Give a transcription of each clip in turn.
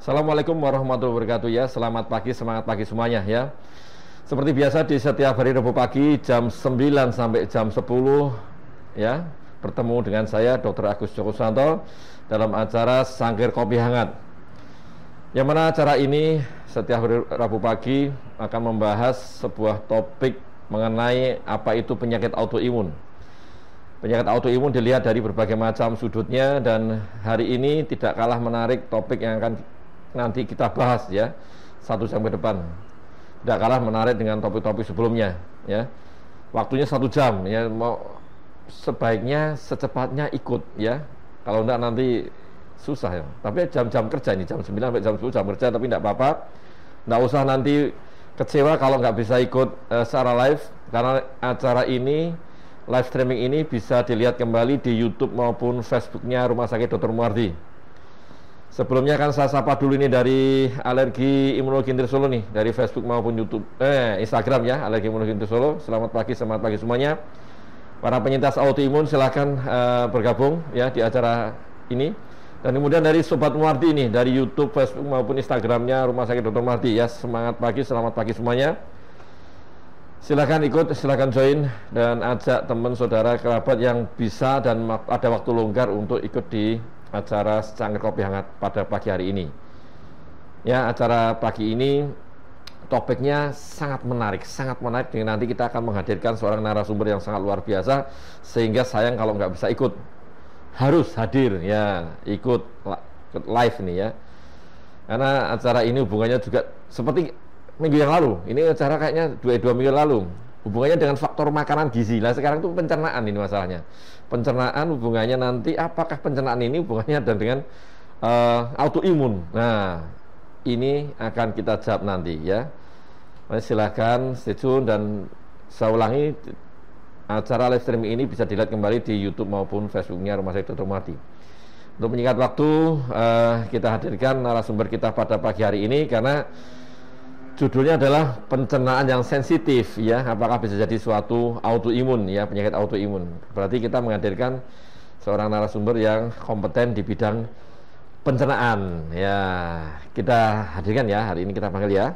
Assalamualaikum warahmatullahi wabarakatuh ya. Selamat pagi, semangat pagi semuanya ya. Seperti biasa di setiap hari Rabu pagi jam 9 sampai jam 10 ya, bertemu dengan saya Dr. Agus Joko Susanto dalam acara Sangkir Kopi Hangat. Yang mana acara ini setiap hari Rabu pagi akan membahas sebuah topik mengenai apa itu penyakit autoimun. Penyakit autoimun dilihat dari berbagai macam sudutnya, dan hari ini tidak kalah menarik topik yang akan nanti kita bahas ya 1 jam ke depan. Tidak kalah menarik dengan topik-topik sebelumnya ya. Waktunya 1 jam ya, mau sebaiknya secepatnya ikut ya. Kalau enggak nanti susah ya. Tapi jam-jam kerja ini jam 9 sampai jam 10 jam kerja, tapi enggak apa-apa. Enggak usah nanti kecewa kalau nggak bisa ikut secara live, karena acara ini live streaming ini bisa dilihat kembali di YouTube maupun Facebooknya Rumah Sakit Dr. Muardi. Sebelumnya kan saya sapa dulu ini dari Alergi Imunologi Inter Solo nih, dari Facebook maupun YouTube, Instagram ya, Alergi Imunologi Inter Solo. Selamat pagi semuanya. Para penyintas autoimun silahkan bergabung ya di acara ini. Dan kemudian dari Sobat Muardi ini, dari YouTube, Facebook maupun Instagramnya Rumah Sakit Dr. Muardi ya. Semangat pagi, selamat pagi semuanya. Silakan ikut, silakan join, dan ajak teman, saudara, kerabat yang bisa dan ada waktu longgar untuk ikut di acara Sangkir Kopi Hangat pada pagi hari ini. Ya, acara pagi ini topiknya sangat menarik. Nanti kita akan menghadirkan seorang narasumber yang sangat luar biasa, sehingga sayang kalau nggak bisa ikut. Harus hadir ya, ikut live nih ya. Karena acara ini hubungannya juga seperti minggu yang lalu, ini acara kayaknya 2 minggu lalu, hubungannya dengan faktor makanan gizi. Nah sekarang itu pencernaan ini masalahnya. Pencernaan hubungannya nanti, apakah pencernaan ini hubungannya dengan autoimun. Nah ini akan kita jawab nanti ya. Silahkan stay tune, dan saya ulangi, acara live streaming ini bisa dilihat kembali di YouTube maupun Facebooknya Rumah Sakit Dr. Muardi. Untuk menyingkat waktu, kita hadirkan narasumber kita pada pagi hari ini karena judulnya adalah pencernaan yang sensitif ya, apakah bisa jadi suatu autoimun ya, penyakit autoimun. Berarti kita menghadirkan seorang narasumber yang kompeten di bidang pencernaan ya. Kita hadirkan ya, hari ini kita panggil ya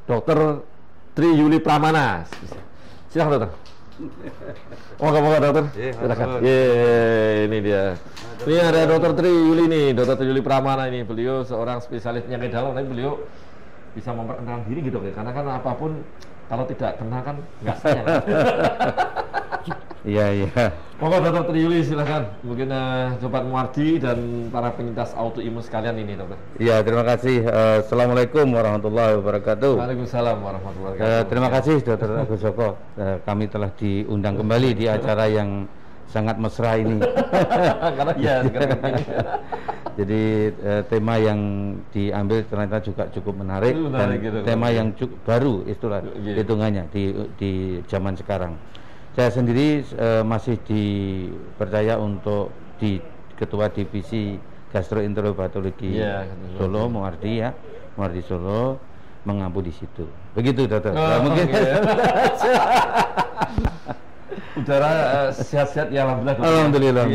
Dr. Tri Yuli Pramana. Silakan dokter. Moga-moga dokter. Silakan. Ini dia. Ini ada Dr. Tri Yuli nih, Dr. Tri Yuli Pramana ini. Beliau seorang spesialis penyakit dalam, tapi beliau bisa memperkenalkan diri gitu ya, karena kan apapun kalau tidak kenal kan nggak sayang. Iya. Monggo Dr. Tri Yuli silakan, mungkin Sobat Muardi dan para penyintas autoimun sekalian ini dokter. Iya, terima kasih. Assalamualaikum warahmatullahi wabarakatuh. Waalaikumsalam warahmatullahi wabarakatuh. Terima kasih Dr. Agus Joko. kami telah diundang kembali di acara yang sangat mesra ini. Karena ya jadi tema yang diambil ternyata juga cukup menarik, dan gitu, tema yang cukup baru itulah hitungannya di zaman sekarang. Saya sendiri masih dipercaya untuk di Ketua Divisi Gastroenteropatologi Solo, Muardi ya, Muardi Solo, mengampu di situ. Begitu dokter. Mungkin udara sehat-sehat ya, alhamdulillah. Alhamdulillah.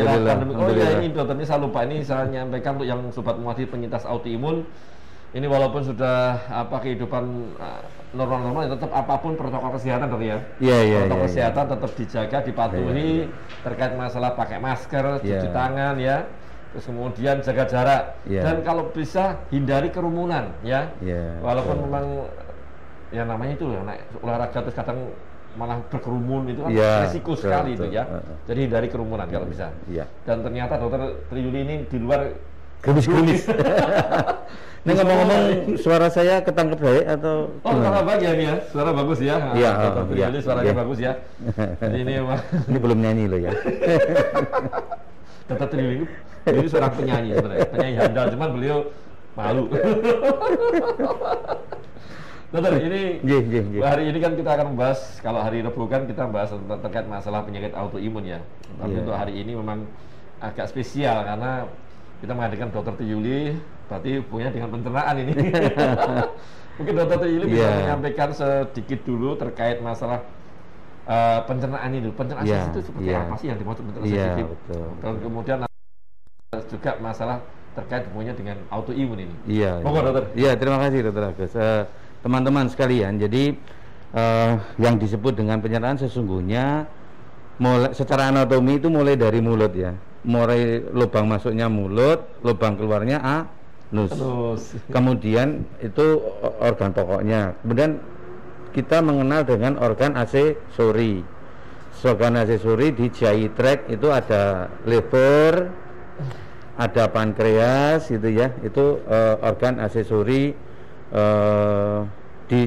Oh ya, ini dokter, ini saya lupa, ini saya nyampaikan untuk yang Sobat Muardi penyintas autoimun. Ini walaupun sudah kehidupan normal-normal, tetap apapun protokol kesehatan dokter ya. Protokol kesehatan tetap dijaga, dipatuhi terkait masalah pakai masker, cuci tangan ya. Terus kemudian jaga jarak, dan kalau bisa hindari kerumunan ya. Walaupun memang ya namanya itu ya, naik olahraga terus kadang malah berkerumun, itu kan resiko sekali itu ya. Jadi hindari kerumunan kalau bisa. Dan ternyata Dokter Tri Yuli ini di luar gemis-gemis. Ini ngomong-ngomong, suara saya ketangkep baik atau? Suara bagus ya, ini ya, suara bagus ya. Dokter Tri Yuli suaranya bagus ya. Jadi ini belum nyanyi loh ya. Dokter Tri Yuli ini seorang penyanyi sebenarnya, penyanyi handal, cuman beliau malu. Dokter, ini hari ini kan kita akan membahas, kalau hari Rabu kan kita membahas terkait masalah penyakit autoimun ya. Tapi untuk hari ini memang agak spesial karena kita menghadirkan Dr. Tri Yuli, berarti hubungannya dengan pencernaan ini. Mungkin Dr. Tri Yuli bisa menyampaikan sedikit dulu terkait masalah pencernaan ini. Pencernaan itu seperti apa sih yang dimaksud pencernaan sensitif? Dan kemudian juga masalah terkait hubungannya dengan autoimun ini. Iya. Monggo dokter. Iya, terima kasih dokter Agus. Teman-teman sekalian, jadi yang disebut dengan penyerahan sesungguhnya mulai secara anatomi itu mulai dari mulut ya. Mulai lubang masuknya mulut, lubang keluarnya anus. Kemudian itu organ pokoknya. Kemudian kita mengenal dengan organ aksesori. Organ aksesori di GI tract itu ada liver, ada pankreas gitu ya. Itu organ aksesori di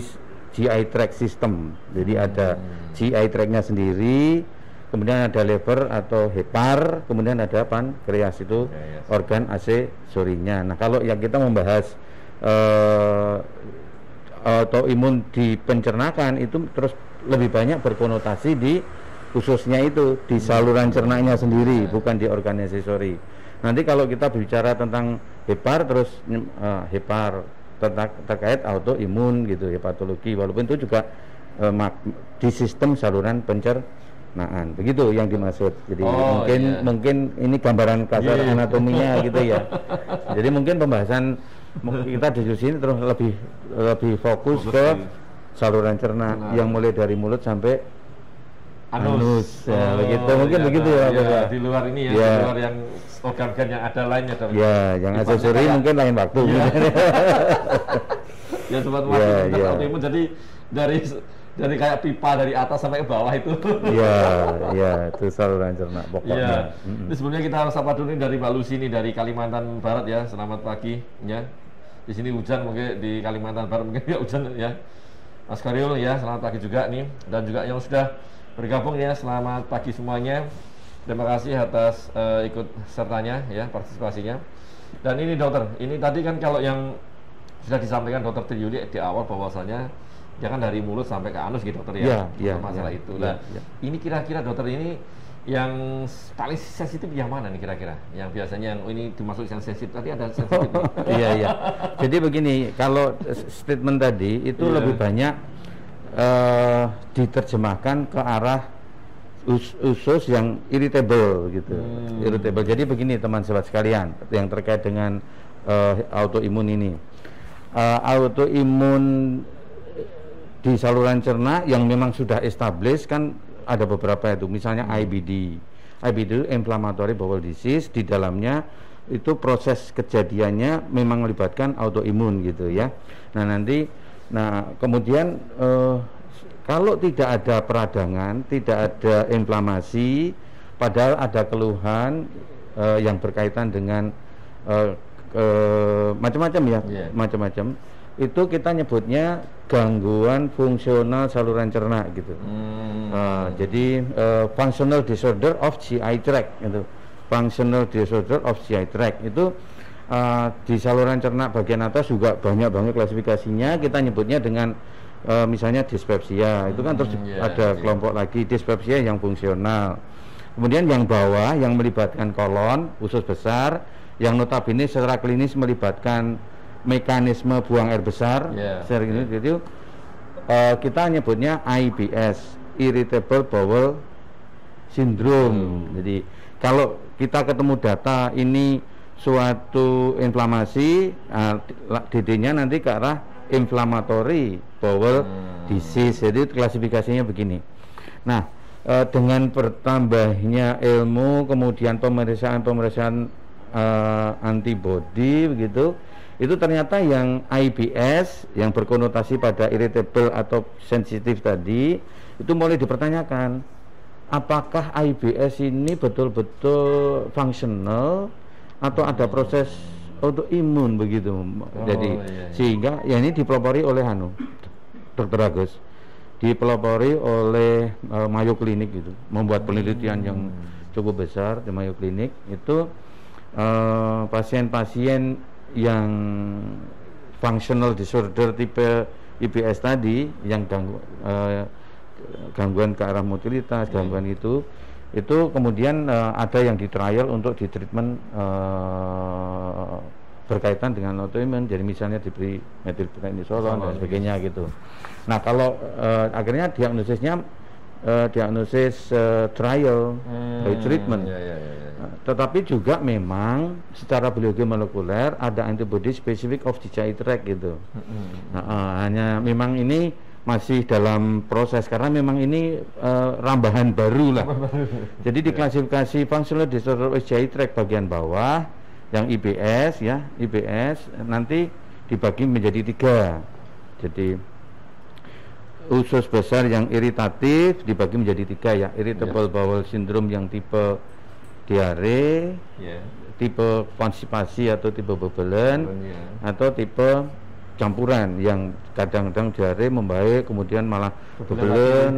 GI tract system. Jadi ada GI tract-nya sendiri, kemudian ada liver atau hepar, kemudian ada pankreas, itu organ aksesorinya. Nah, kalau yang kita membahas autoimun di pencernaan itu terus lebih banyak berkonotasi di khususnya itu di saluran cernanya sendiri, bukan di organ aksesori. Nanti kalau kita bicara tentang hepar, terus hepar terkait autoimun gitu, hepatologi, walaupun itu juga di sistem saluran pencernaan, begitu yang dimaksud. Jadi mungkin ini gambaran kasar anatominya gitu ya. Jadi mungkin pembahasan kita di sini terus lebih fokus ke saluran cerna yang mulai dari mulut sampai anus. Ya, begitu mungkin begitu ya. Di luar ini di luar yang organ-organ yang ada lainnya. Yang aksesori mungkin lain waktu. Ya sobat autoimun, jadi dari kayak pipa dari atas sampai ke bawah itu. Itu saluran cerna pokoknya. Ini sebenarnya kita harus sapa dulu dari Mbak Lucy ini dari Kalimantan Barat ya. Selamat pagi ya. Di sini hujan, mungkin di Kalimantan Barat mungkin nggak hujan ya. Mas Karyul ya, selamat pagi juga nih, dan juga yang sudah bergabung ya, selamat pagi semuanya. Terima kasih atas ikut sertanya ya, partisipasinya. Dan ini dokter, ini tadi kan kalau yang sudah disampaikan dokter Triyuli di awal bahwasanya jangan dari mulut sampai ke anus gitu dokter ya, masalah itu. Nah, ini kira-kira dokter ini yang paling sensitif yang mana nih kira-kira? Yang biasanya yang ini dimasuk yang sensitif, tadi ada sensitif. Iya. Jadi begini, kalau statement tadi itu lebih banyak diterjemahkan ke arah usus yang irritable gitu. Irritable. Jadi begini teman sobat sekalian, yang terkait dengan autoimun ini. Autoimun di saluran cerna yang memang sudah established kan ada beberapa itu, misalnya IBD. IBD itu inflammatory bowel disease, di dalamnya itu proses kejadiannya memang melibatkan autoimun gitu ya. Nah kemudian kalau tidak ada peradangan, tidak ada inflamasi, padahal ada keluhan yang berkaitan dengan macam-macam ya, macam-macam, itu kita nyebutnya gangguan fungsional saluran cerna gitu. Jadi functional disorder of GI tract itu. Functional disorder of GI tract itu di saluran cerna bagian atas juga banyak banget klasifikasinya. Kita nyebutnya dengan misalnya dispepsia. Itu kan terus ada kelompok lagi dispepsia yang fungsional. Kemudian yang bawah yang melibatkan kolon, usus besar, yang notabene secara klinis melibatkan mekanisme buang air besar, gitu. Kita nyebutnya IBS, Irritable Bowel Syndrome. Jadi kalau kita ketemu data ini suatu inflamasi, DD-nya nanti ke arah inflammatory bowel disease. Jadi klasifikasinya begini. Nah, dengan bertambahnya ilmu, kemudian pemeriksaan antibody begitu, itu ternyata yang IBS yang berkonotasi pada irritable atau sensitif tadi itu mulai dipertanyakan, apakah IBS ini betul-betul fungsional atau ada proses autoimun begitu. Jadi sehingga ya ini dipelopori oleh Dr. Agus, dipelopori oleh Mayo Clinic gitu, membuat penelitian yang cukup besar di Mayo Clinic itu. Pasien-pasien yang functional disorder tipe IBS tadi, yang gangguan ke arah motilitas, gangguan itu kemudian ada yang di trial untuk di treatment berkaitan dengan autoimun. Jadi misalnya diberi metilprednisolon dan sebagainya gitu. Nah kalau akhirnya diagnosisnya diagnosis trial by treatment. Tetapi juga memang secara biologi molekuler ada antibody spesifik of the GI tract gitu. Hanya memang ini masih dalam proses karena memang ini rambahan baru lah. Jadi di klasifikasi functional disorder of GI tract bagian bawah yang IBS ya, IBS nanti dibagi menjadi 3. Jadi usus besar yang iritatif dibagi menjadi 3 ya, irritable bowel syndrome yang tipe diare, tipe konstipasi atau tipe bebelen, atau tipe campuran yang kadang-kadang diare membaik kemudian malah bebelen.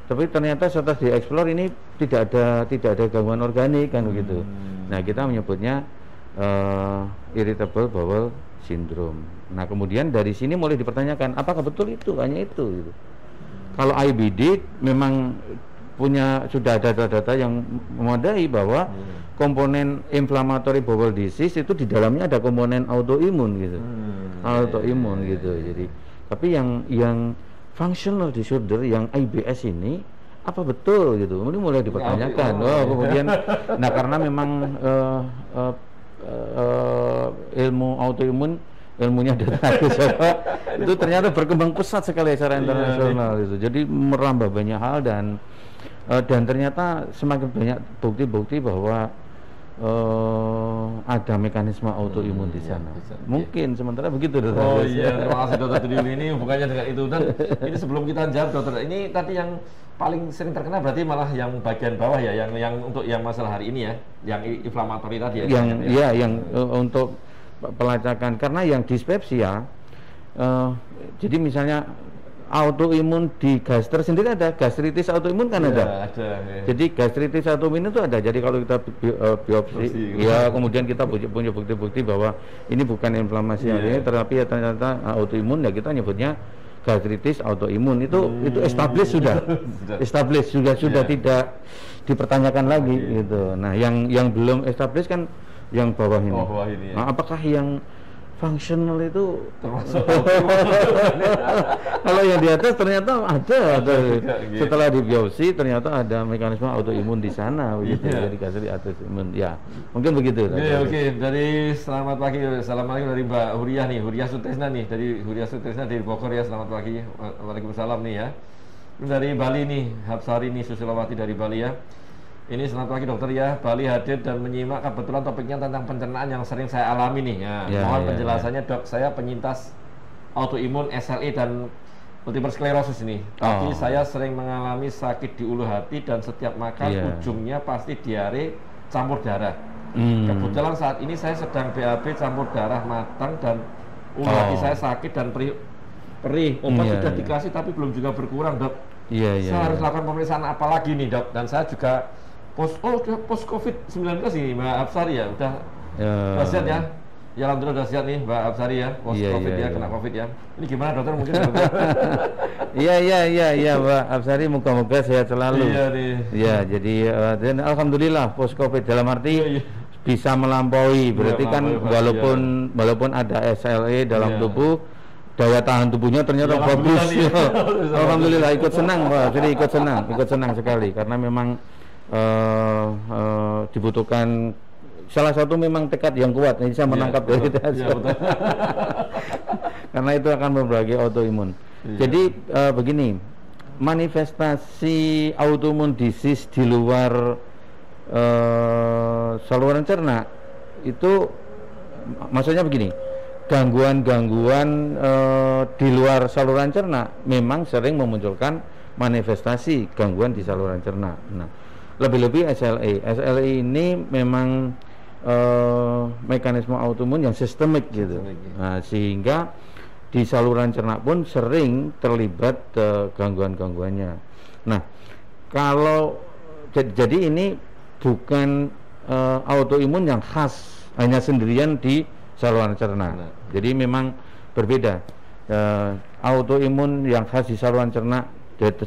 Tapi ternyata setelah dieksplor ini tidak ada gangguan organik kan begitu. Nah kita menyebutnya irritable bowel syndrome. Nah kemudian dari sini mulai dipertanyakan apakah betul itu hanya itu gitu. Kalau IBD memang sudah ada data-data yang memadai bahwa komponen inflammatory bowel disease itu di dalamnya ada komponen autoimun gitu. Autoimun gitu. Jadi tapi yang functional disorder yang IBS ini apa betul gitu. Ini mulai dipertanyakan. Kemudian nah karena memang ilmu autoimun ilmunya dari itu ternyata berkembang pesat sekali secara internasional gitu. Jadi merambah banyak hal dan ternyata semakin banyak bukti-bukti bahwa ada mekanisme autoimun di sana. Mungkin sementara begitu dokter. Oh iya, terima kasih dokter Tuduli. Ini hubungannya dengan itu. Dan ini sebelum kita jawab dokter, ini tadi yang paling sering terkena berarti malah yang bagian bawah ya, yang untuk yang masalah hari ini ya, yang inflamatori tadi ya. Yang untuk pelacakan karena yang dispepsia jadi misalnya autoimun di gastro sendiri ada, gastritis autoimun kan ada. Jadi gastritis autoimun itu ada. Jadi kalau kita biopsi ya kemudian kita punya bukti-bukti bahwa ini bukan inflamasi ini tetapi ya ternyata autoimun ya kita nyebutnya gastritis autoimun. Itu established sudah tidak dipertanyakan lagi gitu. Nah, yang belum established kan yang bawah ini. Ya. Nah, apakah yang functional itu termasuk kalau yang di atas ternyata ada setelah dibiopsi ternyata ada mekanisme autoimun di sana begitu jadi gastritis autoimun ya mungkin begitu. Oke. Dari selamat pagi, assalamualaikum dari Mbak Huriah nih, Huriah Sutrisna nih, dari Huriah Sutrisna dari Bogor ya, selamat pagi. Waalaikumsalam nih ya. Dari Bali nih, Hapsari nih Susilawati dari Bali ya. Ini selamat pagi dokter ya, Bali hadir dan menyimak kebetulan topiknya tentang pencernaan yang sering saya alami nih ya. Mohon penjelasannya dok, saya penyintas autoimun SLE dan multiple sclerosis ini. Tapi saya sering mengalami sakit di ulu hati dan setiap makan ujungnya pasti diare campur darah. Kebetulan saat ini saya sedang BAB campur darah matang dan ulu hati saya sakit dan perih. Obat sudah dikasih tapi belum juga berkurang dok. Saya harus lakukan pemeriksaan apa lagi nih dok? Dan saya juga post COVID-19 ini Mbak Absari ya, udah sehat ya? Ya alhamdulillah udah sehat nih Mbak Absari ya, post COVID kena COVID ya. Ini gimana dokter mungkin? Iya Mbak Absari, moga-moga sehat selalu. Jadi dan alhamdulillah post COVID dalam arti bisa melampaui, berarti kan walaupun ada SLE dalam tubuh, daya tahan tubuhnya ternyata bagus. Alhamdulillah ikut senang Mbak, jadi ikut senang sekali karena memang dibutuhkan salah satu memang tekad yang kuat. Ini saya menangkap dari itu karena itu akan berbagi autoimun. Jadi begini, manifestasi autoimun disease di luar saluran cerna itu maksudnya begini, gangguan-gangguan di luar saluran cerna memang sering memunculkan manifestasi gangguan di saluran cerna. Nah, lebih-lebih SLE ini memang mekanisme autoimun yang sistemik gitu. Nah, sehingga di saluran cerna pun sering terlibat gangguan-gangguannya. Nah, kalau jadi ini bukan autoimun yang khas hanya sendirian di saluran cerna. Jadi memang berbeda. Autoimun yang khas di saluran cerna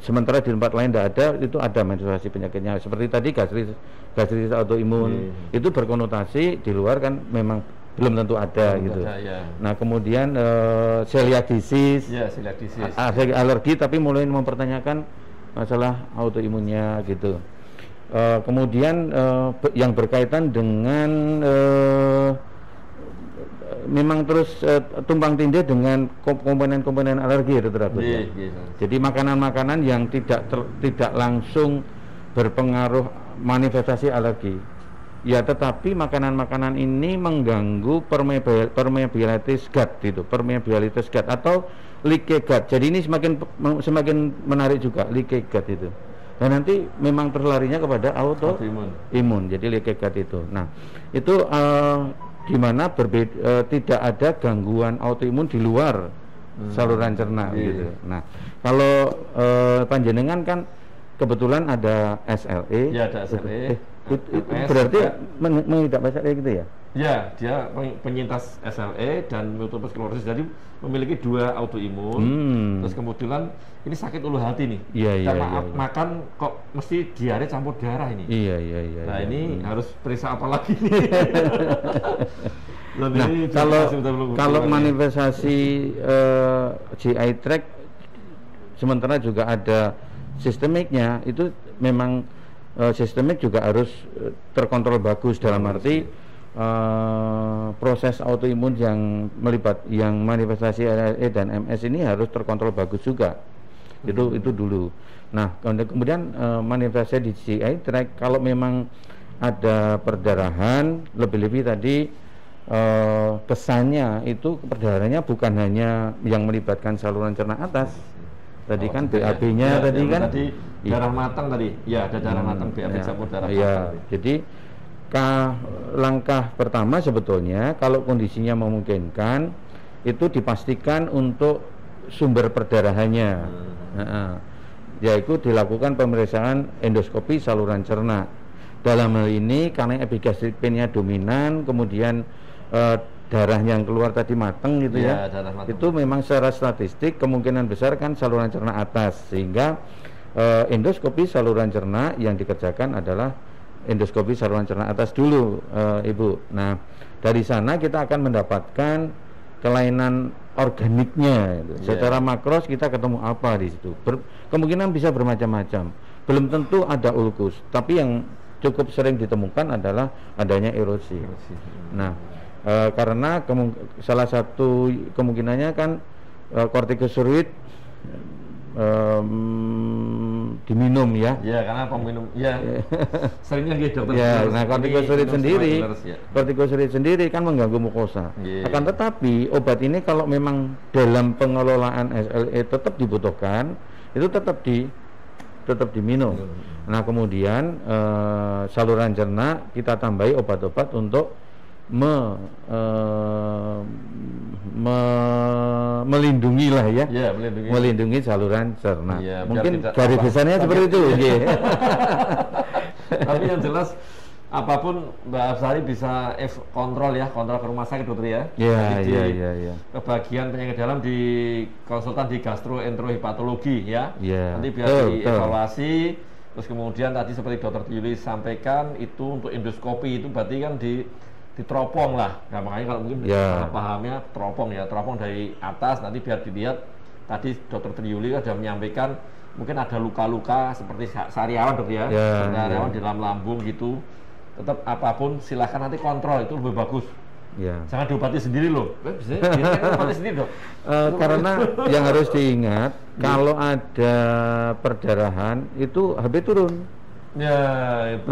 sementara di tempat lain tidak ada, itu ada manifestasi penyakitnya seperti tadi gastritis autoimun itu berkonotasi di luar kan memang belum tentu ada gitu. Nah kemudian celiac disease, alergi tapi mulai mempertanyakan masalah autoimunnya gitu. Kemudian yang berkaitan dengan memang terus tumpang tindih dengan komponen-komponen alergi itu terakhir. Jadi makanan-makanan yang tidak langsung berpengaruh manifestasi alergi. Ya, tetapi makanan-makanan ini mengganggu permeabilitas gut gitu, permeabilitas gut atau leaky gut. Jadi ini semakin menarik juga leaky gut itu. Dan nanti memang terlarinya kepada autoimun. Jadi leaky gut itu. Nah, itu di mana tidak ada gangguan autoimun di luar saluran cerna gitu. Nah, kalau panjenengan kan kebetulan ada SLE. Ya, ada SLE. Itu berarti mengidap SLE gitu ya? Ya, dia penyintas SLE dan multiple sclerosis, jadi memiliki 2 autoimun. Terus kemudian ini sakit ulu hati nih. Karena makan kok mesti diare campur darah ini. Nah, ini harus periksa apa lagi nih? Nah, kalau manifestasi GI tract sementara juga ada sistemiknya, itu memang sistemik juga harus terkontrol bagus dalam arti proses autoimun yang manifestasi RRE dan MS ini harus terkontrol bagus juga. Itu dulu. Nah, kemudian manifestasi di GI tract kalau memang ada perdarahan, lebih-lebih tadi kesannya itu perdarahannya bukan hanya yang melibatkan saluran cerna atas. Tadi kan BAB-nya tadi kan darah matang tadi. Ya, ada darah matang, BAB campur darah matang. Jadi langkah pertama sebetulnya kalau kondisinya memungkinkan itu dipastikan untuk sumber perdarahannya. Yaitu dilakukan pemeriksaan endoskopi saluran cerna. Dalam hal ini karena epigastripinnya dominan, kemudian darah yang keluar tadi mateng gitu ya, itu memang secara statistik kemungkinan besar kan saluran cerna atas, sehingga endoskopi saluran cerna yang dikerjakan adalah endoskopi saluran cerna atas dulu, Ibu. Nah, dari sana kita akan mendapatkan kelainan organiknya gitu. Secara makros kita ketemu apa di situ, kemungkinan bisa bermacam-macam, belum tentu ada ulkus, tapi yang cukup sering ditemukan adalah adanya erosi. Nah, karena salah satu kemungkinannya kan kortikosteroid diminum ya. Ya, karena peminum seringnya gitu dokter. Ya, nah kortikosteroid sendiri kan mengganggu mukosa. Akan tetapi obat ini kalau memang dalam pengelolaan SLE tetap dibutuhkan, itu tetap diminum. Nah, kemudian saluran cerna kita tambahi obat-obat untuk melindungi lah ya, melindungi saluran cerna. Mungkin garis besarnya seperti itu. Tapi yang jelas apapun Mbak Absari bisa kontrol ke rumah sakit dokter ya. Kebagian penyakit dalam di konsultan di gastroenterohepatologi ya. Nanti biar dievaluasi. Terus kemudian tadi seperti dokter Yuli sampaikan itu untuk endoskopi itu berarti kan diteropong lah. Nah, makanya kalau mungkin pahamnya teropong dari atas, nanti biar dilihat. Tadi dokter Triyuli sudah menyampaikan mungkin ada luka-luka seperti sariawan dokter sariawan di dalam lambung gitu. Tetap apapun silahkan nanti kontrol, itu lebih bagus. Jangan diobati sendiri loh. Bisa diobati sendiri dok. Karena yang harus diingat kalau ada perdarahan itu HB turun. Ya, itu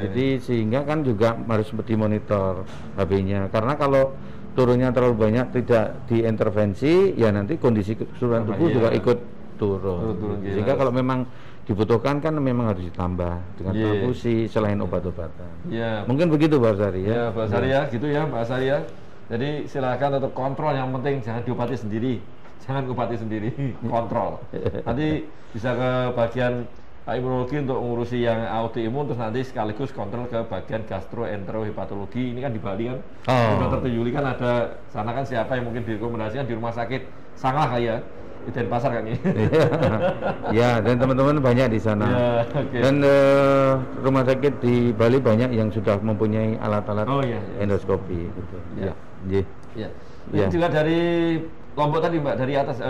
jadi sehingga kan juga harus dimonitor HB-nya, karena kalau turunnya terlalu banyak tidak diintervensi ya nanti kondisi keseluruhan tubuh juga ikut turun. Sehingga kalau memang dibutuhkan kan memang harus ditambah dengan transfusi selain obat-obatan. Mungkin begitu Pak Sari ya. Pak Sari ya, gitu ya Pak Sari ya. Jadi silakan tetap kontrol, yang penting jangan diobati sendiri. Kontrol. Nanti bisa ke bagian imunologi untuk mengurusi yang autoimun, terus nanti sekaligus kontrol ke bagian gastroenterohepatologi. Ini kan di Bali kan, dokter Yuli kan ada sana kan, siapa yang mungkin direkomendasikan di rumah sakit Sanglah kayak di Denpasar kan ini. Ya, dan teman-teman banyak di sana. Dan rumah sakit di Bali banyak yang sudah mempunyai alat-alat endoskopi gitu. Juga dari Lombok tadi Mbak, dari atas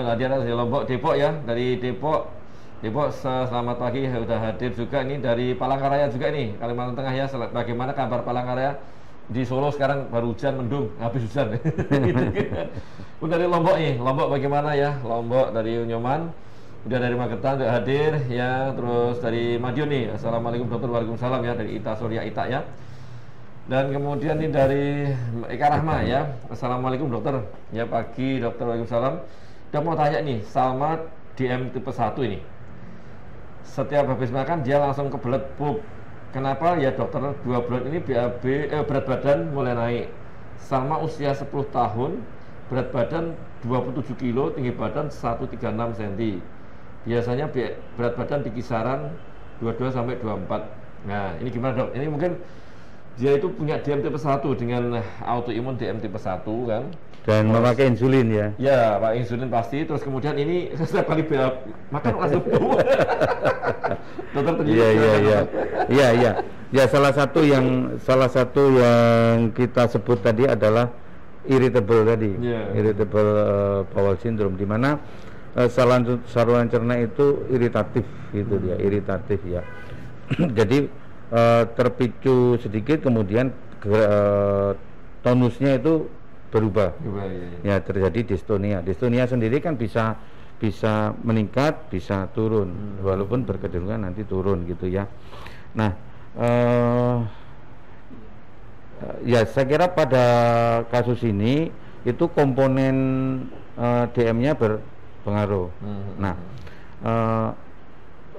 Lombok Depok ya, dari Depok Ibu, selamat pagi, sudah hadir juga ini dari Palangkaraya juga nih, Kalimantan Tengah ya. Bagaimana kabar Palangkaraya? Di Solo sekarang baru hujan, mendung, habis hujan. Udah dari Lombok nih, Lombok bagaimana ya? Lombok dari Nyoman, udah dari Magetan udah hadir ya. Terus dari Madiun nih, Assalamualaikum dokter, waalaikumsalam ya, dari Ita Surya Ita ya. Dan kemudian nih dari Eka Rahma ya, Assalamualaikum dokter, ya pagi dokter, waalaikumsalam. Udah mau tanya nih, Salma DM tipe 1 ini, setiap habis makan dia langsung kebelet pup. Kenapa ya dokter? 2 bulan ini BAB berat badan mulai naik. Salma usia 10 tahun, berat badan 27 kilo, tinggi badan 136 cm. Biasanya berat badan di kisaran 22 sampai 24. Nah, ini gimana dok? Ini mungkin dia itu punya DM tipe 1 dengan autoimun DM tipe 1 kan. Dan memakai insulin ya. Ya, pakai insulin pasti. Terus kemudian ini setiap kali makan langsung dokter terjadi. Iya. Ya, salah satu yang kita sebut tadi adalah irritable tadi. Irritable bowel syndrome, di mana saluran cerna itu iritatif gitu dia, iritatif ya. Jadi terpicu sedikit kemudian tonusnya itu berubah. Ya, terjadi dystonia. Dystonia sendiri kan bisa meningkat, bisa turun, walaupun berkecenderungan nanti turun gitu ya. Nah, ya saya kira pada kasus ini itu komponen DM-nya berpengaruh. Nah,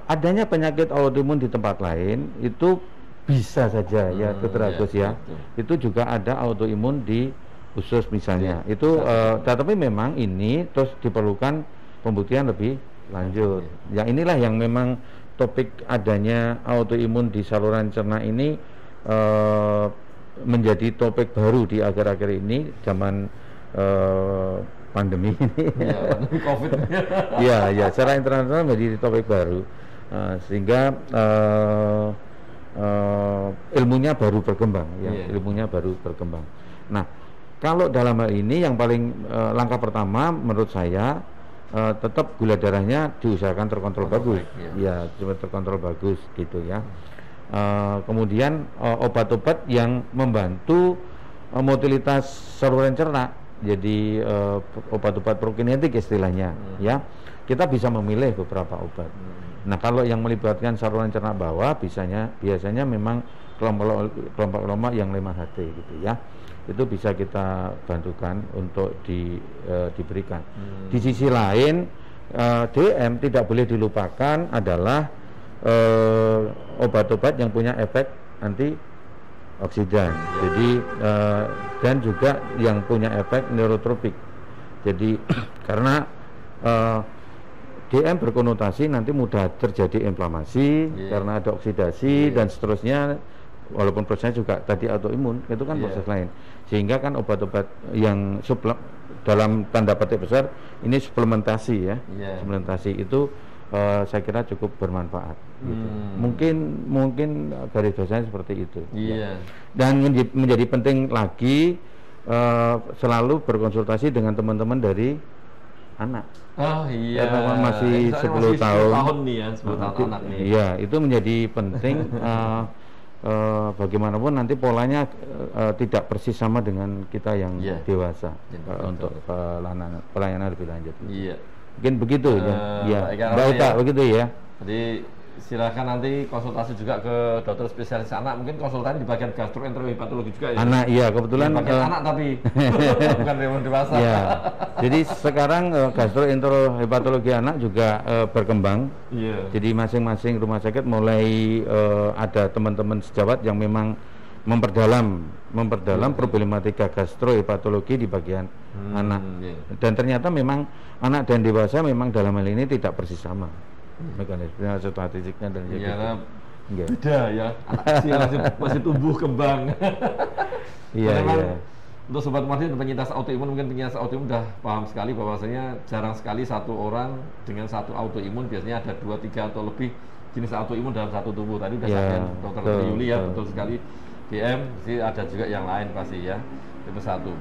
adanya penyakit autoimun di tempat lain itu bisa saja ya, Dr. Agus ya. Itu juga ada autoimun di usus misalnya. Itu tetapi memang ini terus diperlukan pembuktian lebih lanjut. Ya, inilah yang memang topik adanya autoimun di saluran cerna ini menjadi topik baru di akhir-akhir ini, zaman pandemi ini. Ya, pandemi COVID. Ya, secara internasional menjadi topik baru. Sehingga ilmunya baru berkembang ya, ilmunya baru berkembang. Nah, kalau dalam hal ini yang paling langkah pertama menurut saya tetap gula darahnya diusahakan terkontrol bagus. Ya, cuma terkontrol bagus gitu ya. Kemudian obat-obat yang membantu motilitas saluran cerna, jadi obat-obat prokinetik istilahnya ya. Kita bisa memilih beberapa obat. Nah, kalau yang melibatkan saluran cerna bawah biasanya memang kelompok-kelompok yang lemah HT gitu ya. Itu bisa kita bantukan untuk diberikan. Di sisi lain, DM tidak boleh dilupakan adalah obat-obat yang punya efek antioksidan. Jadi dan juga yang punya efek neurotropik. Jadi karena DM berkonotasi nanti mudah terjadi inflamasi karena ada oksidasi dan seterusnya. Walaupun prosesnya juga tadi autoimun, itu kan proses lain. Sehingga kan obat-obat yang dalam tanda petik besar ini suplementasi ya. Suplementasi itu saya kira cukup bermanfaat. Gitu. Mungkin garis besarnya seperti itu. Ya. Dan menjadi penting lagi selalu berkonsultasi dengan teman-teman dari anak. Oh iya. Karena masih 10 tahun nih ya, 10 tahun anak nih. Iya, itu menjadi penting. Bagaimanapun nanti polanya tidak persis sama dengan kita yang dewasa untuk pelayanan lebih lanjut. Iya. Mungkin begitu ya. Baik, begitu ya. Jadi silakan nanti konsultasi juga ke dokter spesialis anak, mungkin konsultan di bagian gastroenterologi juga ya. Anak, iya kebetulan bagian anak tapi bukan yang dewasa. Ya. Jadi sekarang gastroenterologi anak juga berkembang. Jadi masing-masing rumah sakit mulai ada teman-teman sejawat yang memang memperdalam problematika gastrohepatologi di bagian anak. Dan ternyata memang anak dan dewasa memang dalam hal ini tidak persis sama mekanisme statistiknya dan beda ya. Anak kecil masih tumbuh kembang. Iya. Untuk sobat Martin penyintas autoimun, mungkin penyintas autoimun udah paham sekali bahwasanya jarang sekali satu orang dengan satu autoimun, biasanya ada 2, 3 atau lebih jenis autoimun dalam satu tubuh. Tadi udah sampaikan Dokter Yuli ya, betul sekali. DM sih ada juga yang lain pasti ya. Itu satu.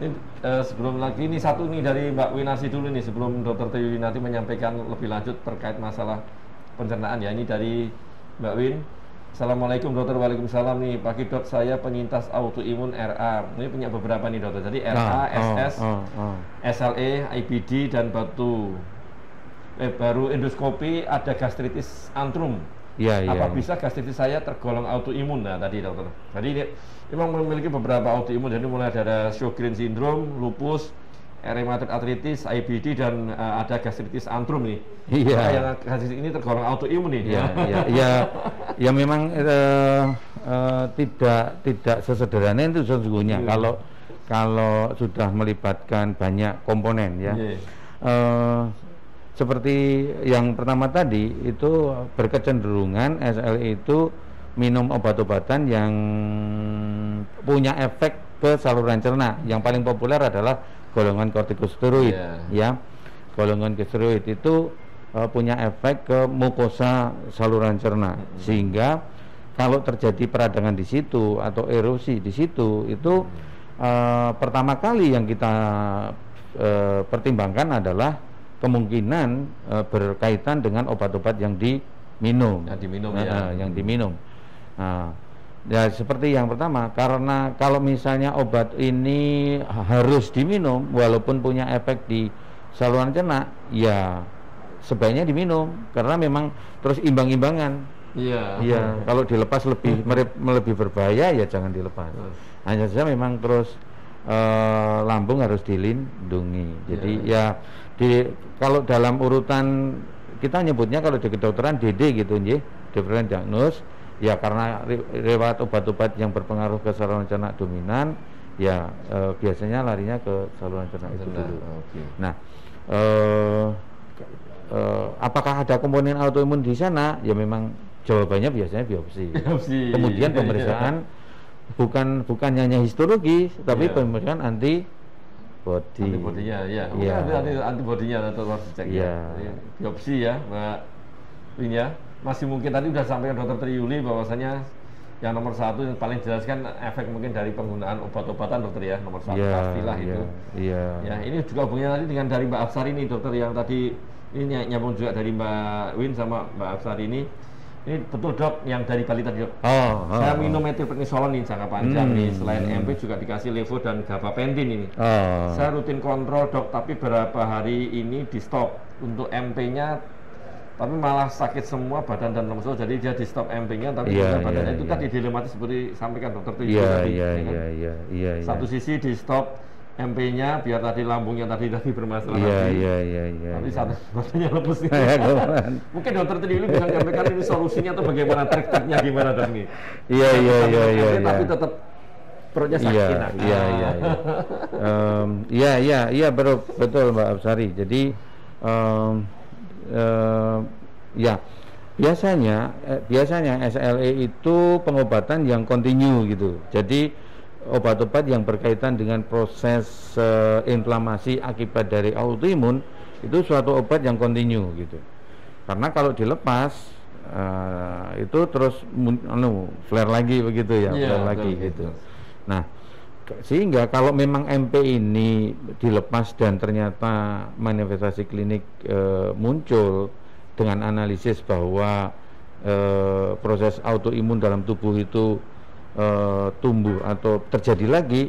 Ini sebelum lagi ini satu nih dari Mbak Winarsi dulu nih, sebelum Dokter Yuli nanti menyampaikan lebih lanjut terkait masalah pencernaan ya. Ini dari Mbak Win. Assalamualaikum dokter. Waalaikumsalam nih. Pagi dok, saya penyintas autoimun RA. Ini punya beberapa nih dokter. Jadi RA, SS, SLE, IBD dan baru endoskopi ada gastritis antrum. Apa bisa gastritis saya tergolong autoimun? Nah tadi dokter. Jadi ini memang memiliki beberapa autoimun. Jadi mulai ada Sjogren syndrome, lupus, rheumatoid arthritis, IBD dan ada gastritis antrum nih. Yang gastritis ini tergolong autoimun nih. Ya memang tidak sesederhana itu sesungguhnya. Kalau sudah melibatkan banyak komponen ya. Seperti yang pertama tadi itu berkecenderungan SLE itu minum obat-obatan yang punya efek ke saluran cerna. Yang paling populer adalah golongan kortikosteroid ya. Golongan kortikosteroid itu punya efek ke mukosa saluran cerna, sehingga kalau terjadi peradangan di situ atau erosi di situ itu pertama kali yang kita pertimbangkan adalah kemungkinan berkaitan dengan obat-obat yang diminum. Yang diminum. Ya seperti yang pertama, karena kalau misalnya obat ini harus diminum walaupun punya efek di saluran cerna, ya sebaiknya diminum karena memang terus imbang-imbangan. Kalau dilepas lebih berbahaya, ya jangan dilepas. Hanya saja memang terus lambung harus dilindungi. Jadi kalau dalam urutan kita nyebutnya kalau di kedokteran DD gitu nggih, different diagnosis. Ya karena lewat obat-obat yang berpengaruh ke saluran cerna dominan, ya biasanya larinya ke saluran cerna itu dulu. Nah, apakah ada komponen autoimun di sana? Ya memang jawabannya biasanya biopsi. Kemudian pemeriksaan bukan hanya histologi, tapi pemeriksaan antibodinya, antibodinya atau harus dicek. Biopsi ya, Mbak Win ya. Masih mungkin tadi sudah sampaikan Dokter Triyuli bahwasanya yang nomor satu yang paling jelas kan efek mungkin dari penggunaan obat-obatan dokter ya, nomor satu pastilah itu. Ya ini juga hubungannya tadi dengan dari Mbak Afsari ini dokter, yang tadi ini nyambung juga dari Mbak Win sama Mbak Afsari ini. Ini betul dok, yang dari Bali tadi dok. Saya minum metilprednisolon nih jangka panjang nih, selain MP juga dikasih levo dan gabapentin ini. Saya rutin kontrol dok, tapi beberapa hari ini di stop untuk MP-nya. Tapi malah sakit semua badan dan lemes, jadi dia di stop MP-nya, tapi badannya itu tadi dilematis seperti sampaikan dokter itu tadi. Satu sisi di stop MP-nya biar tadi lambungnya tadi bermasalah. Tapi satu badannya lemes. Mungkin dokter Triyuli bisa menyampaikan ini solusinya atau bagaimana trik-triknya gimana dok nih? Tapi tetap perutnya sakit. Betul Mbak Afsari. Jadi biasanya SLE itu pengobatan yang kontinu gitu. Jadi obat-obat yang berkaitan dengan proses inflamasi akibat dari autoimun itu suatu obat yang kontinu gitu. Karena kalau dilepas itu terus flare lagi begitu ya, flare lagi gitu. Nah, sehingga kalau memang MP ini dilepas dan ternyata manifestasi klinik muncul dengan analisis bahwa proses autoimun dalam tubuh itu tumbuh atau terjadi lagi,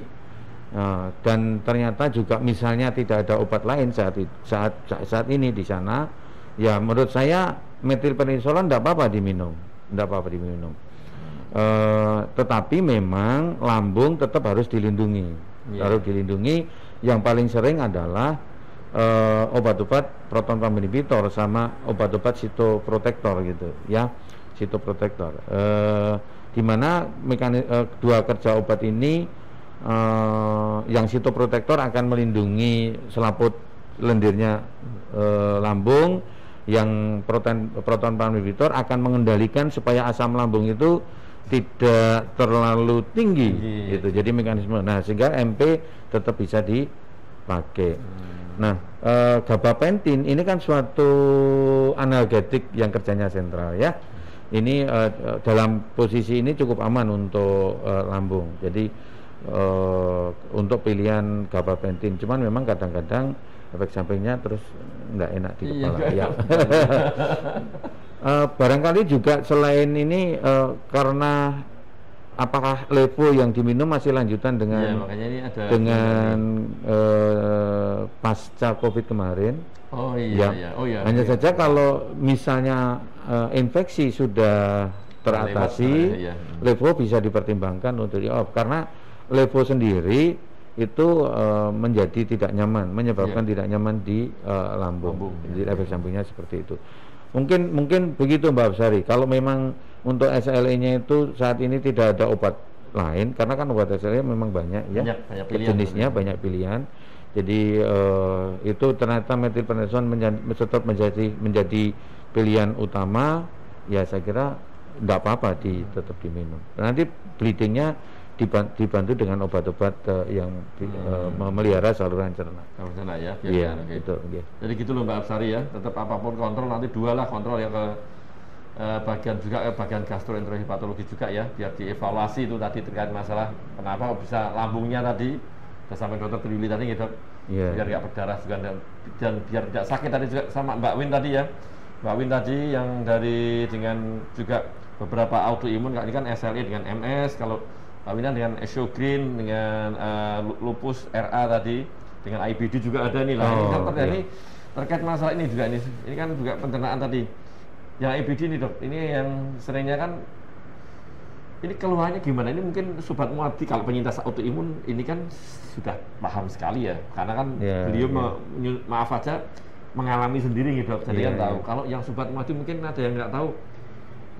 dan ternyata juga misalnya tidak ada obat lain saat ini di sana, ya menurut saya metilprednisolon tidak apa-apa diminum. Tetapi memang lambung tetap harus dilindungi. Yang paling sering adalah obat-obat proton pump inhibitor sama obat-obat sitoprotektor gitu ya, sitoprotektor. Di mana dua kerja obat ini, yang sitoprotektor akan melindungi selaput lendirnya lambung, yang proton pump inhibitor akan mengendalikan supaya asam lambung itu tidak terlalu tinggi gitu. Jadi mekanisme. Nah, sehingga MP tetap bisa dipakai. Nah, gabapentin ini kan suatu analgetik yang kerjanya sentral ya. Ini dalam posisi ini cukup aman untuk lambung. Jadi untuk pilihan gabapentin. Cuman memang kadang-kadang efek sampingnya terus nggak enak di kepala ya. Barangkali juga selain ini karena apakah levo yang diminum masih lanjutan dengan makanya ini ada dengan pasca COVID kemarin. Oh iya, ya. Oh iya. Hanya saja kalau misalnya infeksi sudah teratasi, levo bisa dipertimbangkan untuk di-off karena levo sendiri itu menjadi tidak nyaman, menyebabkan tidak nyaman di lambung. Jadi efek sampingnya seperti itu. Mungkin begitu Mbak Absari. Kalau memang untuk SLE-nya itu saat ini tidak ada obat lain, karena kan obat SLE memang banyak ya, banyak pilihan, jenisnya banyak pilihan. Jadi itu ternyata metilprednisolone tetap menjadi pilihan utama. Ya saya kira tidak apa-apa tetap diminum. Nanti bleedingnya dibantu dengan obat-obat yang memelihara saluran cerna. Saluran cerna ya. Iya, gitu. Jadi gitu loh Mbak Absari ya. Tetap apapun kontrol nanti 2 lah kontrol yang ke bagian gastroenterohepatologi juga ya, biar dievaluasi itu tadi terkait masalah kenapa bisa lambungnya tadi. Sampai dokter Triwili tadi gitu. Biar nggak berdarah juga dan biar tidak sakit tadi juga sama Mbak Win tadi ya. Mbak Win tadi yang dengan juga beberapa autoimun, ini kan SLE dengan MS, kalau Mbak Wina dengan Sjogren, dengan lupus RA tadi, dengan IBD juga ada nih lah. Ini kan terjadi terkait masalah ini juga ini kan juga pencernaan tadi. Yang IBD ini dok, ini yang seringnya kan ini keluhannya gimana? Ini mungkin Sobat Muadi kalau penyintas autoimun ini kan sudah paham sekali ya, karena kan beliau maaf aja mengalami sendiri gitu dok. Jadi kan tahu. Kalau yang Sobat Muadi mungkin ada yang nggak tahu.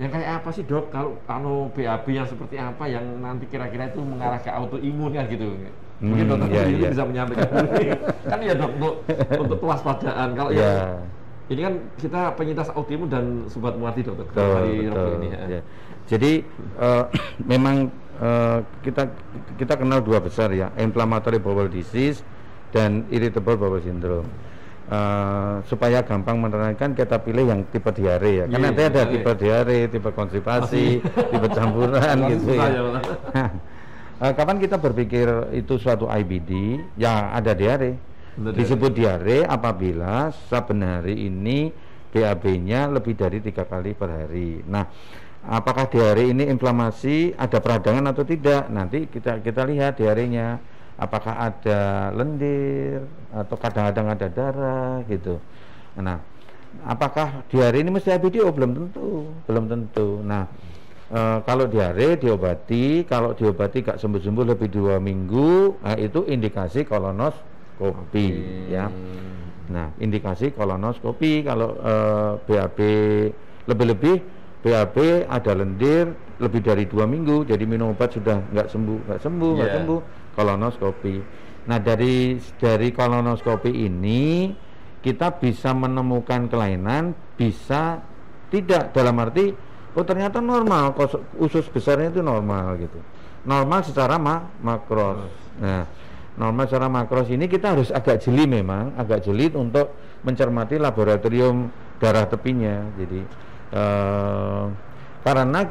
Yang kayak apa sih dok, kalau BAB yang seperti apa yang nanti kira-kira itu mengarah ke autoimun kan gitu. Mungkin dokter itu bisa menyampaikan kan ya dok untuk kewaspadaan. Kalau ini kan kita penyintas autoimun dan Sobat Muadi dokter hari ini. Jadi memang kita kenal 2 besar ya, inflammatory bowel disease dan irritable bowel syndrome. Supaya gampang menerangkan, kita pilih yang tipe diare ya, karena nanti ada tipe diare, tipe konstipasi, tipe campuran gitu ya. Kapan kita berpikir itu suatu IBD, ya ada diare. Disebut diare apabila saben hari ini BAB-nya lebih dari 3 kali per hari. Nah, apakah diare ini inflamasi, ada peradangan atau tidak? Nanti kita lihat diarenya. Apakah ada lendir atau kadang-kadang ada darah gitu. Nah, apakah diare ini mesti IBD? Oh, belum tentu. Nah, kalau diare diobati, kalau diobati gak sembuh-sembuh lebih 2 minggu, nah itu indikasi kolonoskopi ya. Nah, indikasi kolonoskopi kalau BAB lebih-lebih BAB ada lendir lebih dari 2 minggu, jadi minum obat sudah nggak sembuh, kolonoskopi. Nah, dari kolonoskopi ini kita bisa menemukan kelainan, bisa tidak, dalam arti ternyata normal, usus besarnya itu normal gitu, normal secara makros. Nah, normal secara makros ini kita harus agak jeli untuk mencermati laboratorium darah tepinya. Jadi karena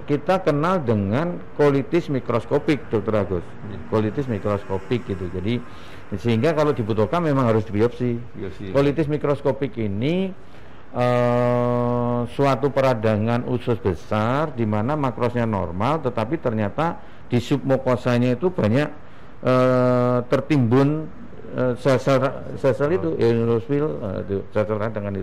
kita kenal dengan kolitis mikroskopik, Dr. Agus. Kolitis mikroskopik gitu. Jadi sehingga kalau dibutuhkan memang harus dibiopsi. Kolitis mikroskopik ini suatu peradangan usus besar di mana makrosnya normal, tetapi ternyata di submukosanya itu banyak tertimbun sel-sel itu, eosinophil, sel-sel radangan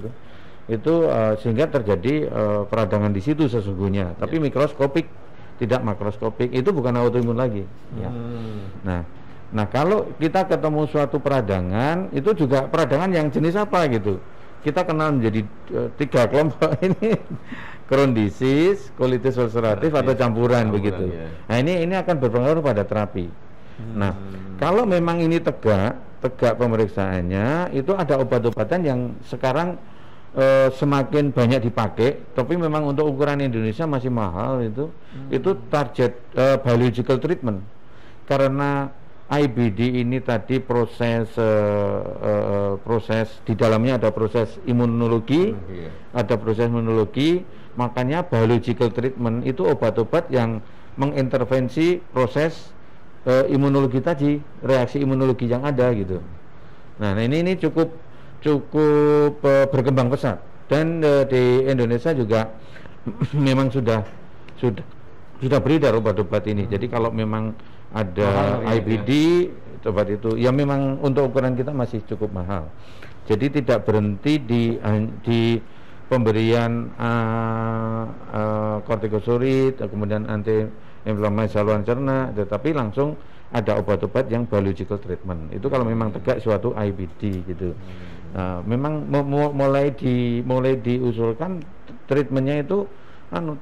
itu sehingga terjadi peradangan di situ sesungguhnya, tapi mikroskopik, tidak makroskopik. Itu bukan autoimun lagi ya. Nah kalau kita ketemu suatu peradangan, itu juga peradangan yang jenis apa gitu, kita kenal menjadi 3 kelompok ini. Crohn disease, colitis ulceratif atau campuran begitu. Nah ini akan berpengaruh pada terapi. Nah kalau memang ini tegak pemeriksaannya, itu ada obat-obatan yang sekarang semakin banyak dipakai, tapi memang untuk ukuran Indonesia masih mahal itu target biological treatment, karena IBD ini tadi proses di dalamnya ada proses imunologi, makanya biological treatment itu obat-obat yang mengintervensi proses imunologi tadi, reaksi imunologi yang ada gitu. Nah ini cukup berkembang pesat Dan di Indonesia juga memang sudah beredar obat-obat ini. Jadi kalau memang ada IBD, obat itu ya memang untuk ukuran kita masih cukup mahal. Jadi tidak berhenti di pemberian kortikosteroid, kemudian anti-inflamasi saluran cerna, tetapi langsung ada obat-obat yang biological treatment. Itu kalau memang tegak suatu IBD gitu. Memang mulai diusulkan treatmentnya itu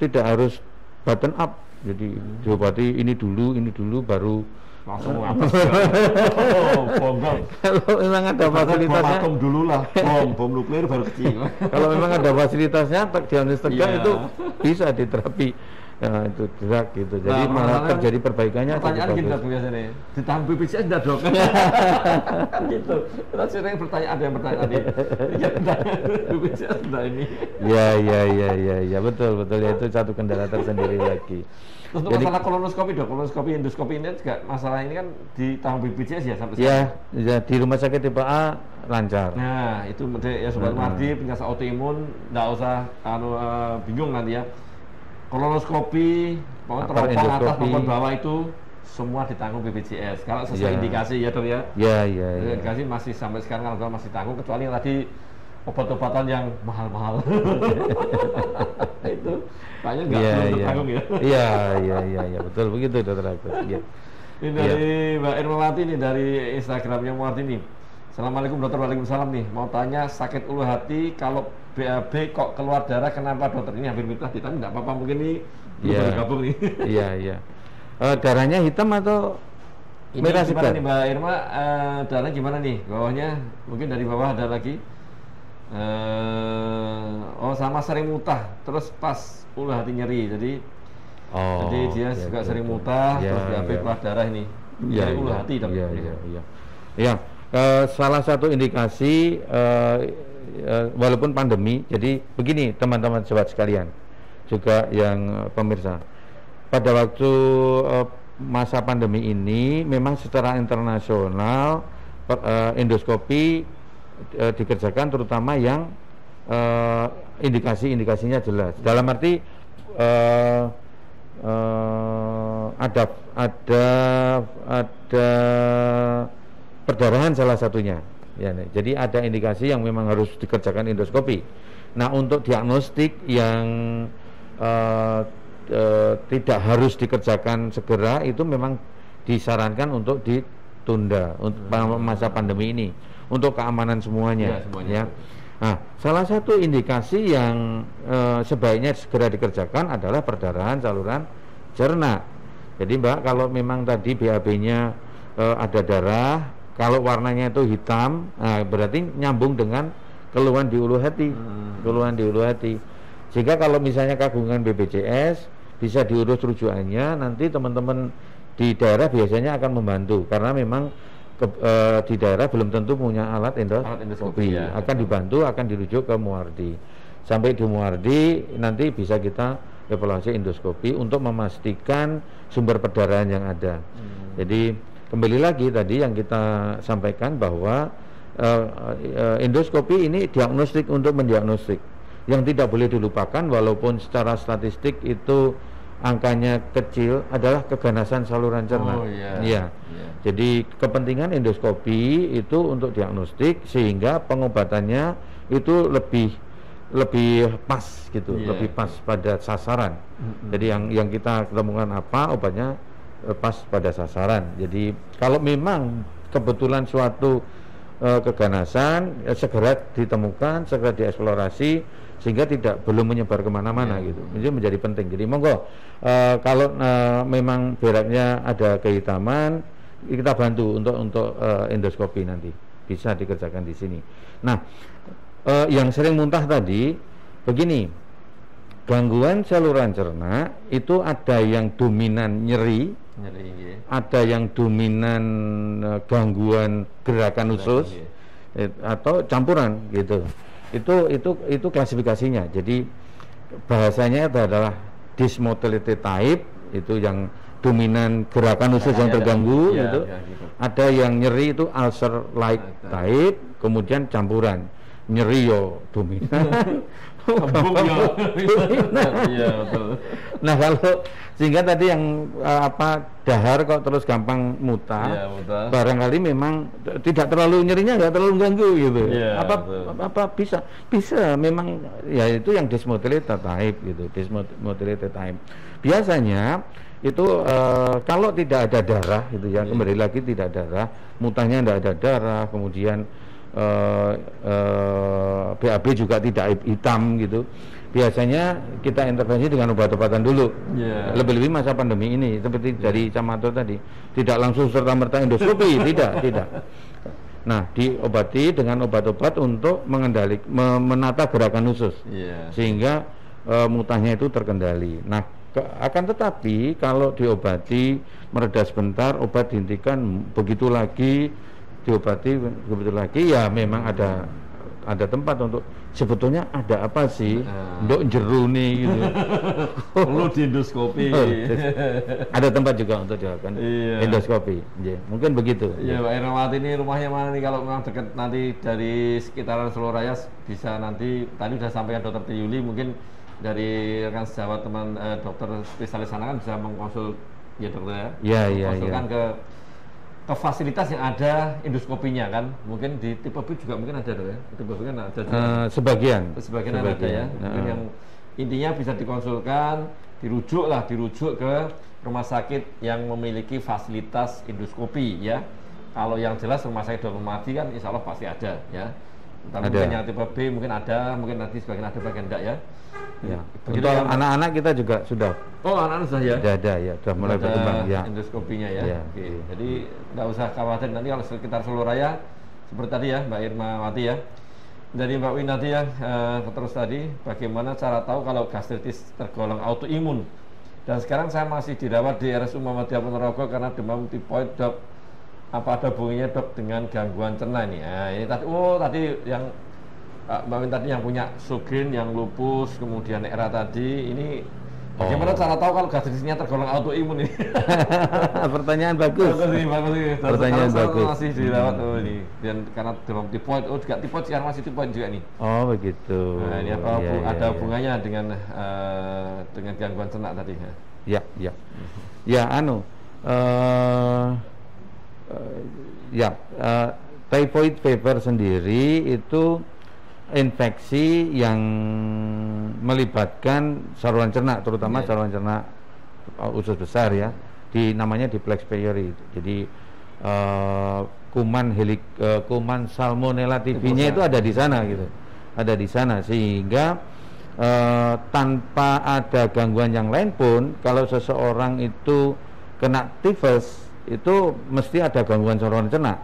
tidak harus button up. Jadi diobati ini dulu baru langsung atas. Kalau memang ada fasilitasnya atom dulu lah, bom nuklir baru kecil. Kalau memang ada fasilitasnya diagnosis tegak itu bisa diterapi. Nah, itu gerak gitu. Jadi malah terjadi perbaikannya. Pertanyaan kita biasanya, ditahan BPJS enggak dok? Gitu. Kita sering bertanya, ada yang bertanya tadi. BPJS enggak ini? Ya betul ya, itu satu kendala tersendiri lagi. Untuk masalah kolonoskopi dok, kolonoskopi endoskopi ini juga masalah ini kan ditanggung BPJS ya sampai sekarang? Ya di rumah sakit tipe A lancar. Nah itu ya Sobat Mardi, penyakit autoimun enggak usah bingung nanti ya. Kolonoskopi, teropong atas maupun bawah itu semua ditanggung BPJS. Kalau sesuai indikasi ya dok ya. Indikasi masih sampai sekarang kalau masih tanggung, kecuali yang tadi obat-obatan yang mahal-mahal. Itu kayaknya belum tertanggung ya. Iya betul begitu dokter Agus. Ini dari Mbak Irmawati nih, dari Instagramnya Muartini. Assalamualaikum dokter, waalaikumsalam nih. Mau tanya sakit ulu hati kalau BAB kok keluar darah, kenapa dokter? Ini hampir mirip tadi, tapi nggak apa-apa, mungkin ini baru gabung nih. Iya. Darahnya hitam atau merah segar? Gimana nih Mbak Irma, darahnya gimana nih? Bawahnya, mungkin dari bawah ada lagi. Sama sering mutah, terus pas ulu hati nyeri, jadi dia juga sering mutah, terus BAB keluar darah ini. Nyeri ulu hati dok. Iya. Salah satu indikasi walaupun pandemi, jadi begini teman-teman sobat sekalian, juga yang pemirsa, pada waktu masa pandemi ini memang secara internasional endoskopi dikerjakan, terutama yang indikasinya jelas. Dalam arti ada perdarahan salah satunya. Ya, jadi ada indikasi yang memang harus dikerjakan endoskopi. Nah, untuk diagnostik yang tidak harus dikerjakan segera itu memang disarankan untuk ditunda untuk masa pandemi ini, untuk keamanan semuanya. Ya. Nah, salah satu indikasi yang sebaiknya segera dikerjakan adalah perdarahan saluran cerna. Jadi Mbak, kalau memang tadi BAB-nya ada darah, kalau warnanya itu hitam, berarti nyambung dengan keluhan di ulu hati, Sehingga kalau misalnya kagungan BPJS bisa diurus rujukannya, nanti teman-teman di daerah biasanya akan membantu, karena memang di daerah belum tentu punya alat endoskopi. Akan dibantu, akan dirujuk ke Muardi. Sampai di Muardi nanti bisa kita evaluasi endoskopi untuk memastikan sumber perdarahan yang ada. Jadi kembali lagi tadi yang kita sampaikan bahwa endoskopi ini diagnostik untuk mendiagnostik. Yang tidak boleh dilupakan walaupun secara statistik itu angkanya kecil adalah keganasan saluran cerna. Jadi kepentingan endoskopi itu untuk diagnostik sehingga pengobatannya itu lebih pas gitu, lebih pas pada sasaran. Jadi yang kita temukan apa, obatnya pas pada sasaran. Jadi kalau memang kebetulan suatu keganasan segera ditemukan, segera dieksplorasi sehingga belum menyebar kemana-mana gitu. Ini menjadi penting. Jadi monggo kalau memang beratnya ada kehitaman, kita bantu untuk endoskopi nanti bisa dikerjakan di sini. Nah, yang sering muntah tadi begini, gangguan saluran cerna itu ada yang dominan nyeri, ada yang dominan gangguan gerakan usus, atau campuran gitu. Itu klasifikasinya. Jadi bahasanya itu adalah dysmotility type, itu yang dominan gerakan usus yang terganggu gitu. Ada yang nyeri itu ulcer like type, kemudian campuran. nyeri yo dominan. Iya, betul. Nah, kalau sehingga tadi yang dahar kok terus gampang muntah, ya, barangkali memang tidak terlalu nyerinya, nggak terlalu ganggu gitu. Ya, bisa memang ya itu yang dysmotilate type gitu, dysmotilate type. Biasanya itu kalau tidak ada darah gitu ya, kembali lagi tidak ada darah, muntahnya tidak ada darah, kemudian BAB juga tidak hitam gitu. Biasanya kita intervensi dengan obat-obatan dulu. Lebih-lebih masa pandemi ini, seperti dari Camato tadi, tidak langsung serta-merta endoskopi, tidak. Nah, diobati dengan obat-obat untuk menata gerakan usus, sehingga muntahnya itu terkendali. Nah, akan tetapi kalau diobati mereda sebentar, obat dihentikan, begitu lagi diobati, begitu lagi, ya memang ada tempat untuk sebetulnya ada apa sih untuk jeru nih gitu. Perlu di endoskopi. Ada tempat juga untuk dilakukan endoskopi. Mungkin begitu. Iya, Mbak Irmawati ini rumahnya mana nih, kalau memang dekat nanti dari sekitaran Solo Raya bisa nanti, tadi sudah sampaikan Dokter Yuli, mungkin dari rekan sejawat teman dokter spesialis sana kan bisa mengkonsul ya dokter ya. Konsulkan ke fasilitas yang ada endoskopinya kan, mungkin di tipe B juga mungkin ada ya, tipe B kan ada sebagian ada ya, mungkin yang intinya bisa dikonsulkan, dirujuk ke rumah sakit yang memiliki fasilitas endoskopi ya. Kalau yang jelas rumah sakit Dr. Mati kan insya Allah pasti ada ya. Mungkin yang tipe B mungkin ada, mungkin nanti sebagian ada, bagian enggak ya. Ya. Untuk anak-anak kita juga sudah. Oh, anak-anak sudah ya? Sudah ada ya, sudah mulai berkembang ya. Endoskopinya ya. Oke. Jadi nggak usah khawatir nanti kalau sekitar Solo Raya seperti tadi ya Mbak Irmawati ya. Dari Mbak Winati ya, terus tadi bagaimana cara tahu kalau gastritis tergolong autoimun. Dan sekarang saya masih dirawat di RSU Muhammadiyah Ponorogo karena demam tipoid, Dok. Apa ada hubungannya, Dok, dengan gangguan cerna ini? Nah, ini tadi yang Mbak Win tadi yang punya Sjogren, yang lupus, kemudian era tadi, ini bagaimana cara tahu kalau gastritisnya tergolong autoimun ini? Pertanyaan bagus. Pertanyaan bagus. Masih dirawat ini, dan karena demam tipoid, juga tipoid sekarang masih tipoid juga nih. Oh begitu. Nah, ini apa ada hubungannya dengan gangguan cerna tadi? Ya. Typhoid fever sendiri itu infeksi yang melibatkan saluran cerna, terutama saluran cerna usus besar ya, namanya di Plex pylori. Jadi kuman Salmonella typhi-nya itu ada di sana gitu, ada di sana, sehingga tanpa ada gangguan yang lain pun kalau seseorang itu kena tifus itu mesti ada gangguan saluran cerna.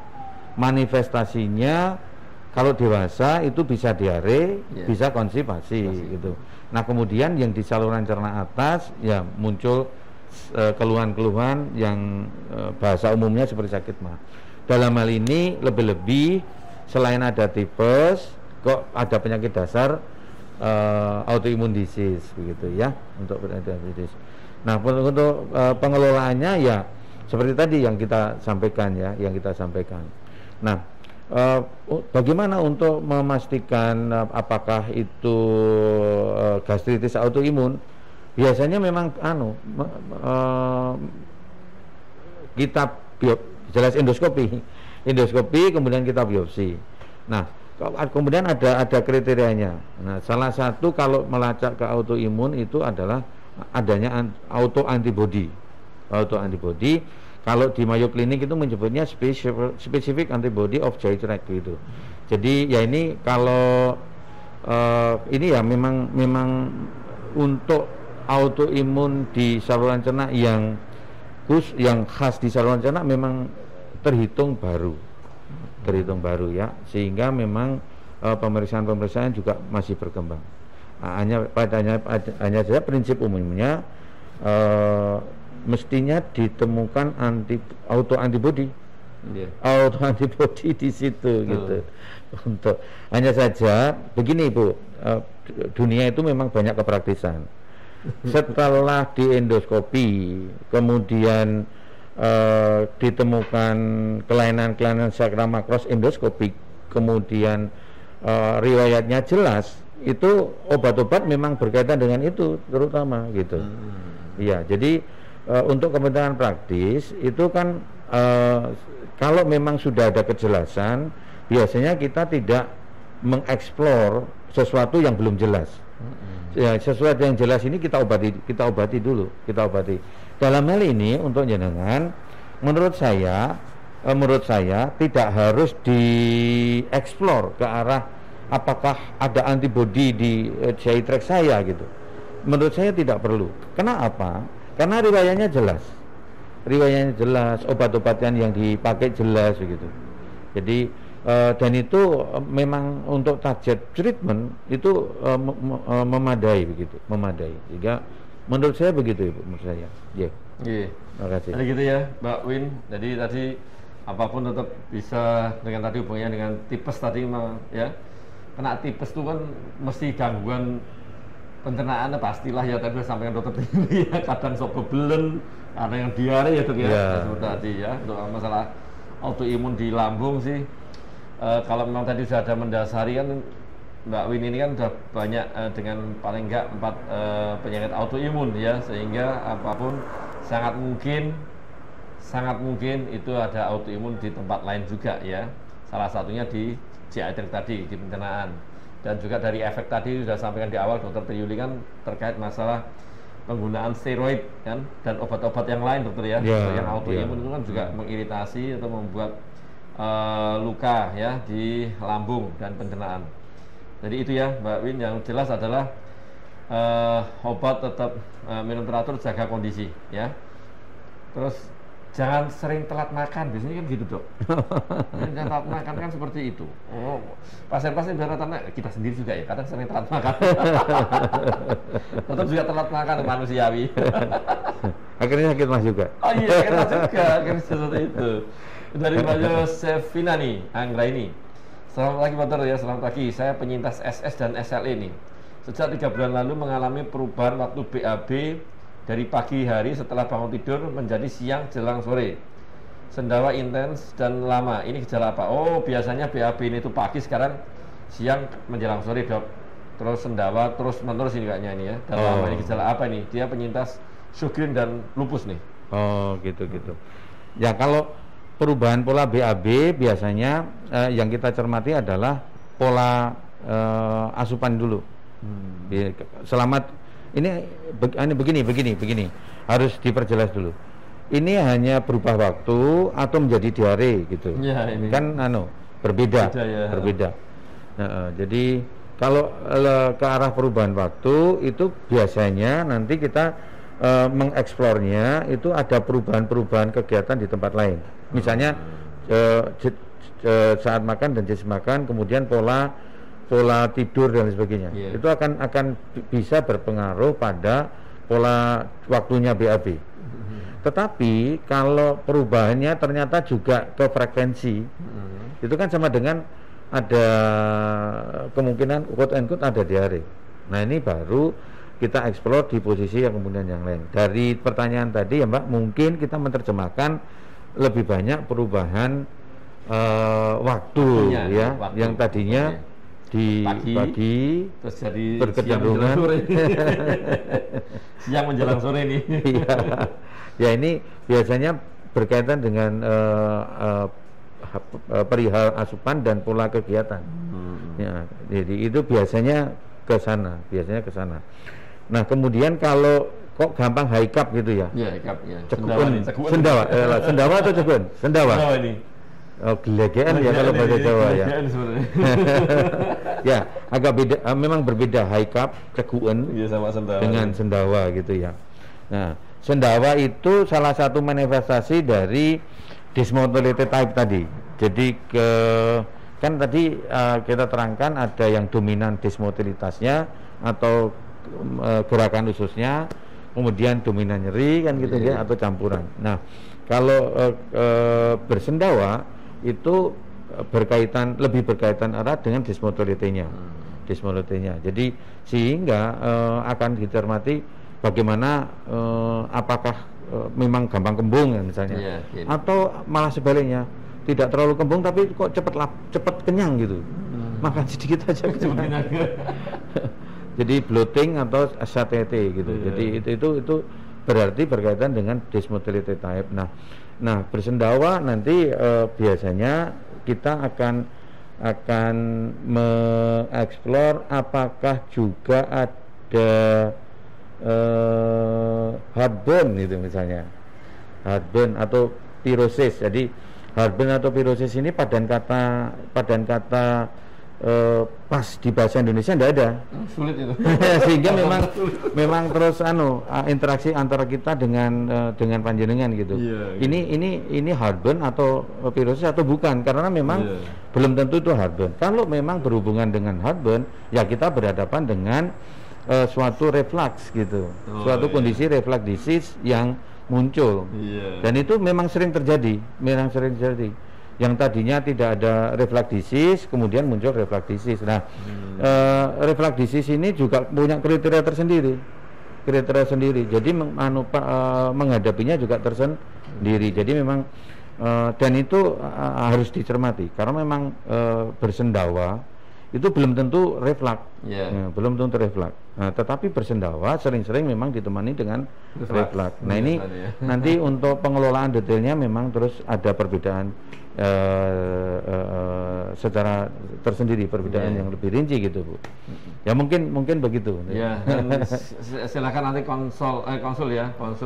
Manifestasinya kalau dewasa itu bisa diare, bisa konstipasi gitu. Nah, kemudian yang di saluran cerna atas ya muncul keluhan-keluhan yang bahasa umumnya seperti sakit mah. Dalam hal ini lebih-lebih selain ada tipes, kok ada penyakit dasar autoimmune disease begitu ya, untuk diabetes. Nah, untuk pengelolaannya ya seperti tadi yang kita sampaikan ya, Nah, bagaimana untuk memastikan apakah itu gastritis autoimun? Biasanya memang kita jelas endoskopi kemudian kita biopsi. Nah, kemudian ada kriterianya. Nah, salah satu kalau melacak ke autoimun itu adalah adanya autoantibody. Kalau di Mayo Clinic itu menyebutnya specific antibody of GI tract gitu. Jadi ya ini kalau ini ya memang untuk autoimun di saluran cerna yang khas di saluran cerna memang terhitung baru ya, sehingga memang pemeriksaan juga masih berkembang. Hanya saja prinsip umumnya mestinya ditemukan autoantibody di situ gitu. Untuk hanya saja begini Bu, dunia itu memang banyak kepraktisan. Setelah di endoskopi kemudian ditemukan kelainan-kelainan sakrama cross endoskopik, kemudian riwayatnya jelas, itu obat-obat memang berkaitan dengan itu terutama gitu. Iya, jadi untuk kepentingan praktis itu kan kalau memang sudah ada kejelasan, biasanya kita tidak mengeksplor sesuatu yang belum jelas. Ya, sesuatu yang jelas ini kita obati dulu. Dalam hal ini untuk jenengan, menurut saya tidak harus dieksplor ke arah apakah ada antibodi di GI tract saya gitu. Menurut saya tidak perlu. Kenapa? Karena riwayatnya jelas, obat-obatan yang dipakai jelas begitu. Jadi dan itu memang untuk target treatment itu memadai begitu, memadai. Sehingga menurut saya begitu, Ibu, menurut saya. Ya. Yeah. Terima kasih. Jadi gitu ya, Mbak Win. Jadi tadi apapun tetap bisa dengan tadi hubungannya dengan tipes tadi, ya. Kena tipes itu kan mesti gangguan pencernaannya pastilah ya, tadi saya sampaikan dokter ini ya, kadang sok kebelen, ada yang diare ya Dok ya, seperti tadi ya. Untuk masalah autoimun di lambung sih, kalau memang tadi sudah ada mendasari kan Mbak Win ini kan sudah banyak dengan paling enggak 4 penyakit autoimun ya, sehingga apapun sangat mungkin itu ada autoimun di tempat lain juga ya. Salah satunya di GI tract tadi, di pencernaan. Dan juga dari efek tadi sudah sampaikan di awal Dokter Triyuli kan terkait masalah penggunaan steroid kan dan obat-obat yang lain dokter ya, yang autoimun itu kan juga mengiritasi atau membuat luka ya di lambung dan pencernaan. Jadi itu ya Mbak Win, yang jelas adalah obat tetap minum teratur, jaga kondisi ya. Terus jangan sering telat makan, biasanya kan gitu Dok. Jangan telat makan kan seperti itu. Pasien-pasien biasanya kita sendiri juga ya, kadang sering telat makan. Tetap juga telat makan manusiawi. Akhirnya sakit mas juga. Oh iya, sakit mas juga, akhirnya seperti itu. Dari Mbak Yosefina nih, Anggra ini. Selamat pagi dokter ya, selamat pagi. Saya penyintas SS dan SLE nih. Sejak 3 bulan lalu mengalami perubahan waktu BAB dari pagi hari setelah bangun tidur menjadi siang jelang sore. Sendawa intens dan lama. Ini gejala apa? Oh, biasanya BAB ini tuh pagi, sekarang siang menjelang sore Dok. Terus sendawa terus menerus ini kayaknya ini ya. Dan lama ini gejala apa ini? Dia penyintas Sjogren dan lupus nih. Oh, gitu. Ya kalau perubahan pola BAB biasanya yang kita cermati adalah pola asupan dulu. Selamat. Ini begini, harus diperjelas dulu. Ini hanya berubah waktu atau menjadi diare gitu. Ya, ini kan berbeda. Jadi kalau ke arah perubahan waktu itu biasanya nanti kita mengeksplornya itu ada perubahan kegiatan di tempat lain. Misalnya saat makan dan jenis makan, kemudian pola tidur dan sebagainya. Itu akan bisa berpengaruh pada pola waktunya BAB. Tetapi kalau perubahannya ternyata juga ke frekuensi, itu kan sama dengan ada kemungkinan quote-unquote ada diare. Nah ini baru kita eksplor di posisi yang kemudian yang lain. Dari pertanyaan tadi ya Mbak, mungkin kita menerjemahkan lebih banyak perubahan waktu ya, waktu. Yang tadinya di pagi terus jadi berkecenderungan siang menjelang sore nih. Ya ini biasanya berkaitan dengan perihal asupan dan pola kegiatan. Ya, jadi itu biasanya ke sana. Nah kemudian kalau kok gampang high cup gitu ya? Iya, high cup ya. Sendawa atau cekun? Sendawa ini. Oh, gelegean ya kalau bahasa Jawa ya. Ya, agak beda, memang berbeda high cup, cekuen dengan sendawa gitu ya. Nah, sendawa itu salah satu manifestasi dari dysmotility type tadi. Jadi kan tadi kita terangkan ada yang dominan dysmotilitasnya atau gerakan ususnya, kemudian dominan nyeri kan gitu ya, atau campuran. Nah, kalau bersendawa itu lebih berkaitan erat dengan dysmotility-nya. Jadi sehingga akan dicermati bagaimana apakah memang gampang kembung ya, misalnya, atau malah sebaliknya tidak terlalu kembung tapi kok cepat kenyang gitu. makan sedikit aja jadi bloating atau satiety gitu. Jadi itu berarti berkaitan dengan dysmotility type. Nah bersendawa nanti biasanya kita akan mengeksplor apakah juga ada heartburn gitu misalnya, heartburn atau pirosis. Jadi heartburn atau pirosis ini padan kata pas di bahasa Indonesia tidak ada. Sulit itu. Sehingga memang terus interaksi antara kita dengan panjenengan gitu. Ini heartburn atau pirosis atau bukan, karena memang belum tentu itu heartburn. Kalau memang berhubungan dengan heartburn, ya kita berhadapan dengan suatu reflux gitu, suatu kondisi reflux disease yang muncul, dan itu memang sering terjadi. Yang tadinya tidak ada reflux disease, kemudian muncul reflux disease. Nah, reflux disease ini juga punya kriteria tersendiri. Jadi menghadapinya juga tersendiri. Jadi memang dan itu harus dicermati, karena memang bersendawa itu belum tentu reflux, belum tentu reflux. Nah, tetapi bersendawa sering-sering memang ditemani dengan reflux. Nah ini nanti untuk pengelolaan detailnya memang terus ada perbedaan secara tersendiri, perbedaan yang lebih rinci gitu Bu. Ya mungkin begitu. Ya, dan silakan nanti konsul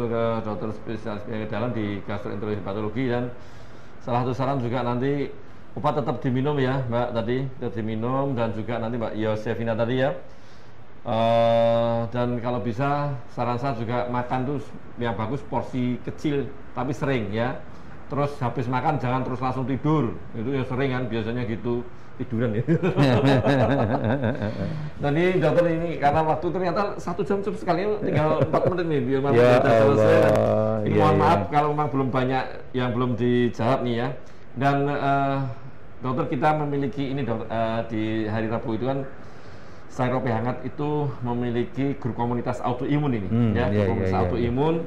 ke dokter spesialis penyakit dalam di gastroenterologi patologi, dan salah satu saran juga nanti obat tetap diminum ya Mbak tadi, tetap diminum, dan juga nanti Mbak Yosefina tadi ya. Dan kalau bisa saran saya juga makan tuh yang bagus porsi kecil tapi sering ya. Terus habis makan jangan terus langsung tidur, itu yang sering kan biasanya gitu, tiduran ya. Dan ini dokter ini karena waktu ternyata 1 jam sekali tinggal 4 menit nih biar kita selesai. Ini mohon maaf kalau memang belum banyak yang belum dijawab nih ya. Dan dokter kita memiliki ini di hari Rabu itu kan Sayrope Hangat itu memiliki grup komunitas autoimun ini komunitas autoimun.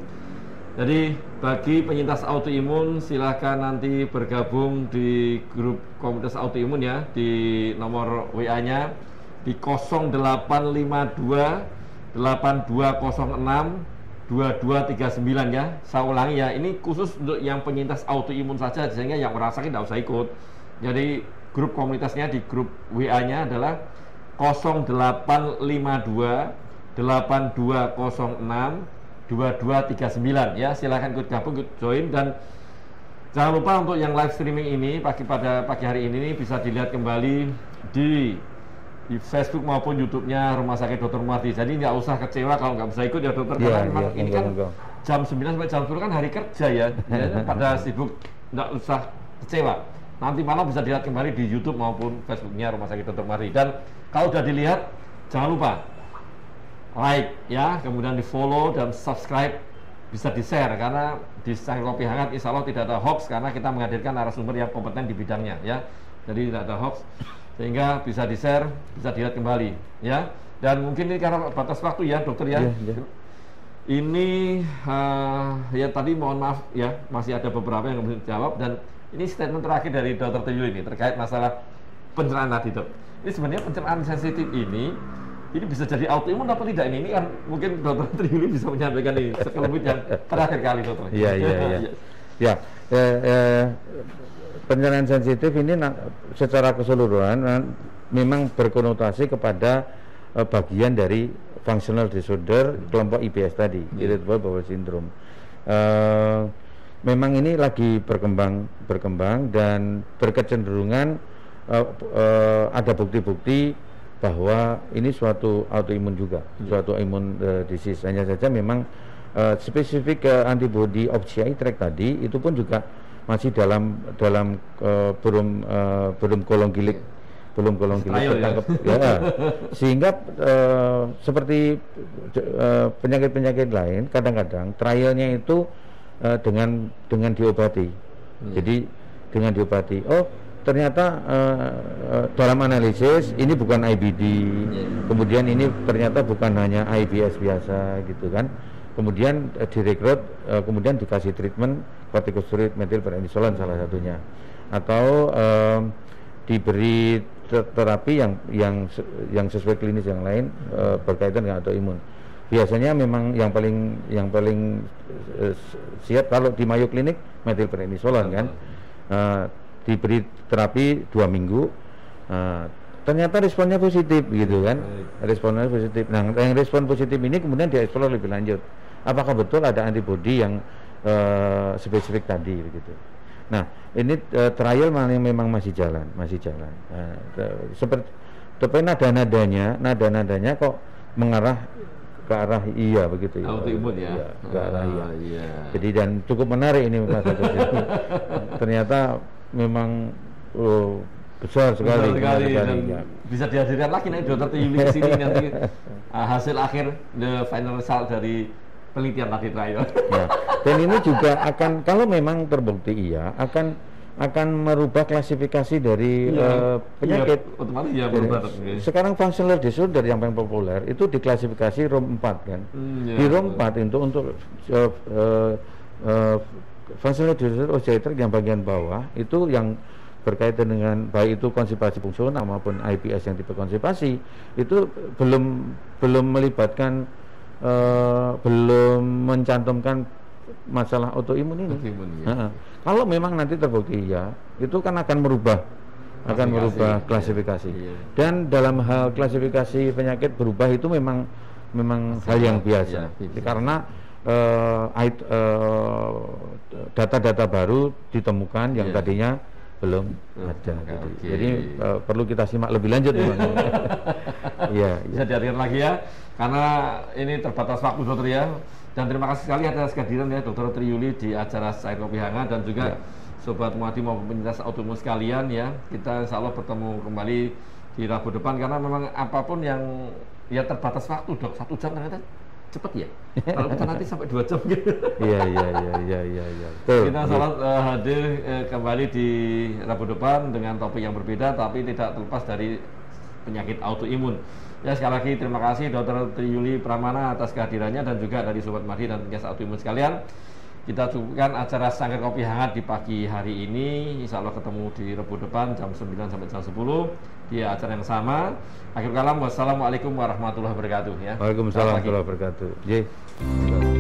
Jadi bagi penyintas autoimun silahkan nanti bergabung di grup komunitas autoimun ya, di nomor WA-nya di 0852 8206 2239 ya. Saya ulangi ya, ini khusus untuk yang penyintas autoimun saja, sehingga yang orang sakit tidak usah ikut. Jadi grup komunitasnya di grup WA-nya adalah 0852 8206 2239 ya. Silahkan ikut gabung, ikut join, dan jangan lupa untuk yang live streaming ini pada pagi hari ini bisa dilihat kembali di Facebook maupun YouTube-nya Rumah Sakit Dr. Muardi. Jadi nggak usah kecewa kalau nggak bisa ikut ya dokter, karena memang ini kan jam 9 sampai jam 10 kan hari kerja ya. Pada sibuk, nggak usah kecewa. Nanti malam bisa dilihat kembali di YouTube maupun Facebook-nya Rumah Sakit Dr. Muardi. Dan kalau sudah dilihat, jangan lupa like ya, kemudian di follow dan subscribe, bisa di share, karena di Sayrope Hangat insya Allah tidak ada hoax, karena kita menghadirkan narasumber yang kompeten di bidangnya ya. Jadi tidak ada hoax, sehingga bisa di share, bisa dilihat kembali ya. Dan mungkin ini karena batas waktu ya dokter ya. Ini ya tadi mohon maaf ya, masih ada beberapa yang belum dijawab, dan ini statement terakhir dari dokter Tuyul ini terkait masalah pencernaan tadi dok. Ini sebenarnya pencernaan sensitif ini bisa jadi autoimun atau tidak, ini kan mungkin dokter Triyuli bisa menyampaikan ini sekelumit yang terakhir kali dokter. Iya. Pencernaan sensitif ini secara keseluruhan memang berkonotasi kepada bagian dari functional disorder kelompok IBS tadi, irritable bowel syndrome. Memang ini lagi berkembang dan berkecenderungan ada bukti-bukti bahwa ini suatu autoimun juga, suatu imun disease. Hanya saja memang spesifik ke antibody of GI tract tadi itu pun juga masih dalam belum kolong-gilik tertangkap ya. Sehingga seperti penyakit-penyakit lain kadang-kadang trialnya itu dengan diobati. Jadi dengan diobati. Ternyata dalam analisis ini bukan IBD, kemudian ini ternyata bukan hanya IBS biasa gitu kan. Kemudian direkrut, kemudian dikasih treatment corticosteroid methylprednisolone salah satunya, atau diberi terapi yang sesuai klinis yang lain berkaitan dengan autoimun. Biasanya memang yang paling siap kalau di Mayo Clinic metilprednisolon kan, diberi terapi 2 minggu, ternyata responnya positif gitu kan, responnya positif. Nah, yang respon positif ini kemudian dieksplor lebih lanjut, apakah betul ada antibodi yang spesifik tadi begitu. Nah, ini trial yang memang masih jalan. Seperti nada-nadanya kok mengarah ke arah iya begitu ya. Autoimun ya. Ke arah iya. Jadi dan cukup menarik ini Mas. Ternyata memang besar sekali ya. Bisa dihadirkan lagi nanti Dokter Tri Yuli ke sini nanti hasil akhir the final result dari penelitian tadi trial. Ya. Dan ini juga akan, kalau memang terbukti iya, akan merubah klasifikasi dari penyakit. Iya, otomatis ya berubah. Sekarang functional disorder yang paling populer itu diklasifikasi ROM 4 kan. Di ROM 4 itu untuk functional disorder ojeitric yang bagian bawah itu yang berkaitan dengan baik itu konstipasi fungsional maupun IBS yang tipe konstipasi itu belum melibatkan belum mencantumkan masalah autoimun ini. Kalau memang nanti terbukti ya, itu kan akan merubah klasifikasi. Iya. Dan dalam hal klasifikasi penyakit berubah itu memang hal yang biasa. Ya, karena data-data baru ditemukan yang tadinya belum ada. Jadi perlu kita simak lebih lanjut. Bisa dihadirkan lagi ya, karena ini terbatas waktu Dokter ya. Dan terima kasih sekali atas kehadiran ya Dokter Tri Yuli di acara Air Kopi Hangat, dan juga Sobat Muadi maupun penyintas autoimun sekalian ya. Kita insya Allah bertemu kembali di Rabu depan, karena memang apapun yang ya terbatas waktu Dok, 1 jam ternyata cepet ya. Kalau kita nanti sampai 2 jam gitu. Iya. Kita salah hadir kembali di Rabu depan dengan topik yang berbeda, tapi tidak terlepas dari penyakit autoimun. Ya, sekali lagi terima kasih Dr. Tri Yuli Pramana atas kehadirannya, dan juga dari Sobat Mahdi dan penyintas autoimun sekalian. Kita cukupkan acara Sanggar Kopi Hangat di pagi hari ini. Insya Allah ketemu di Rabu depan jam 9 sampai jam 10 di acara yang sama. Akhir kalam, wassalamualaikum warahmatullahi wabarakatuh ya. Waalaikumsalam warahmatullahi wabarakatuh.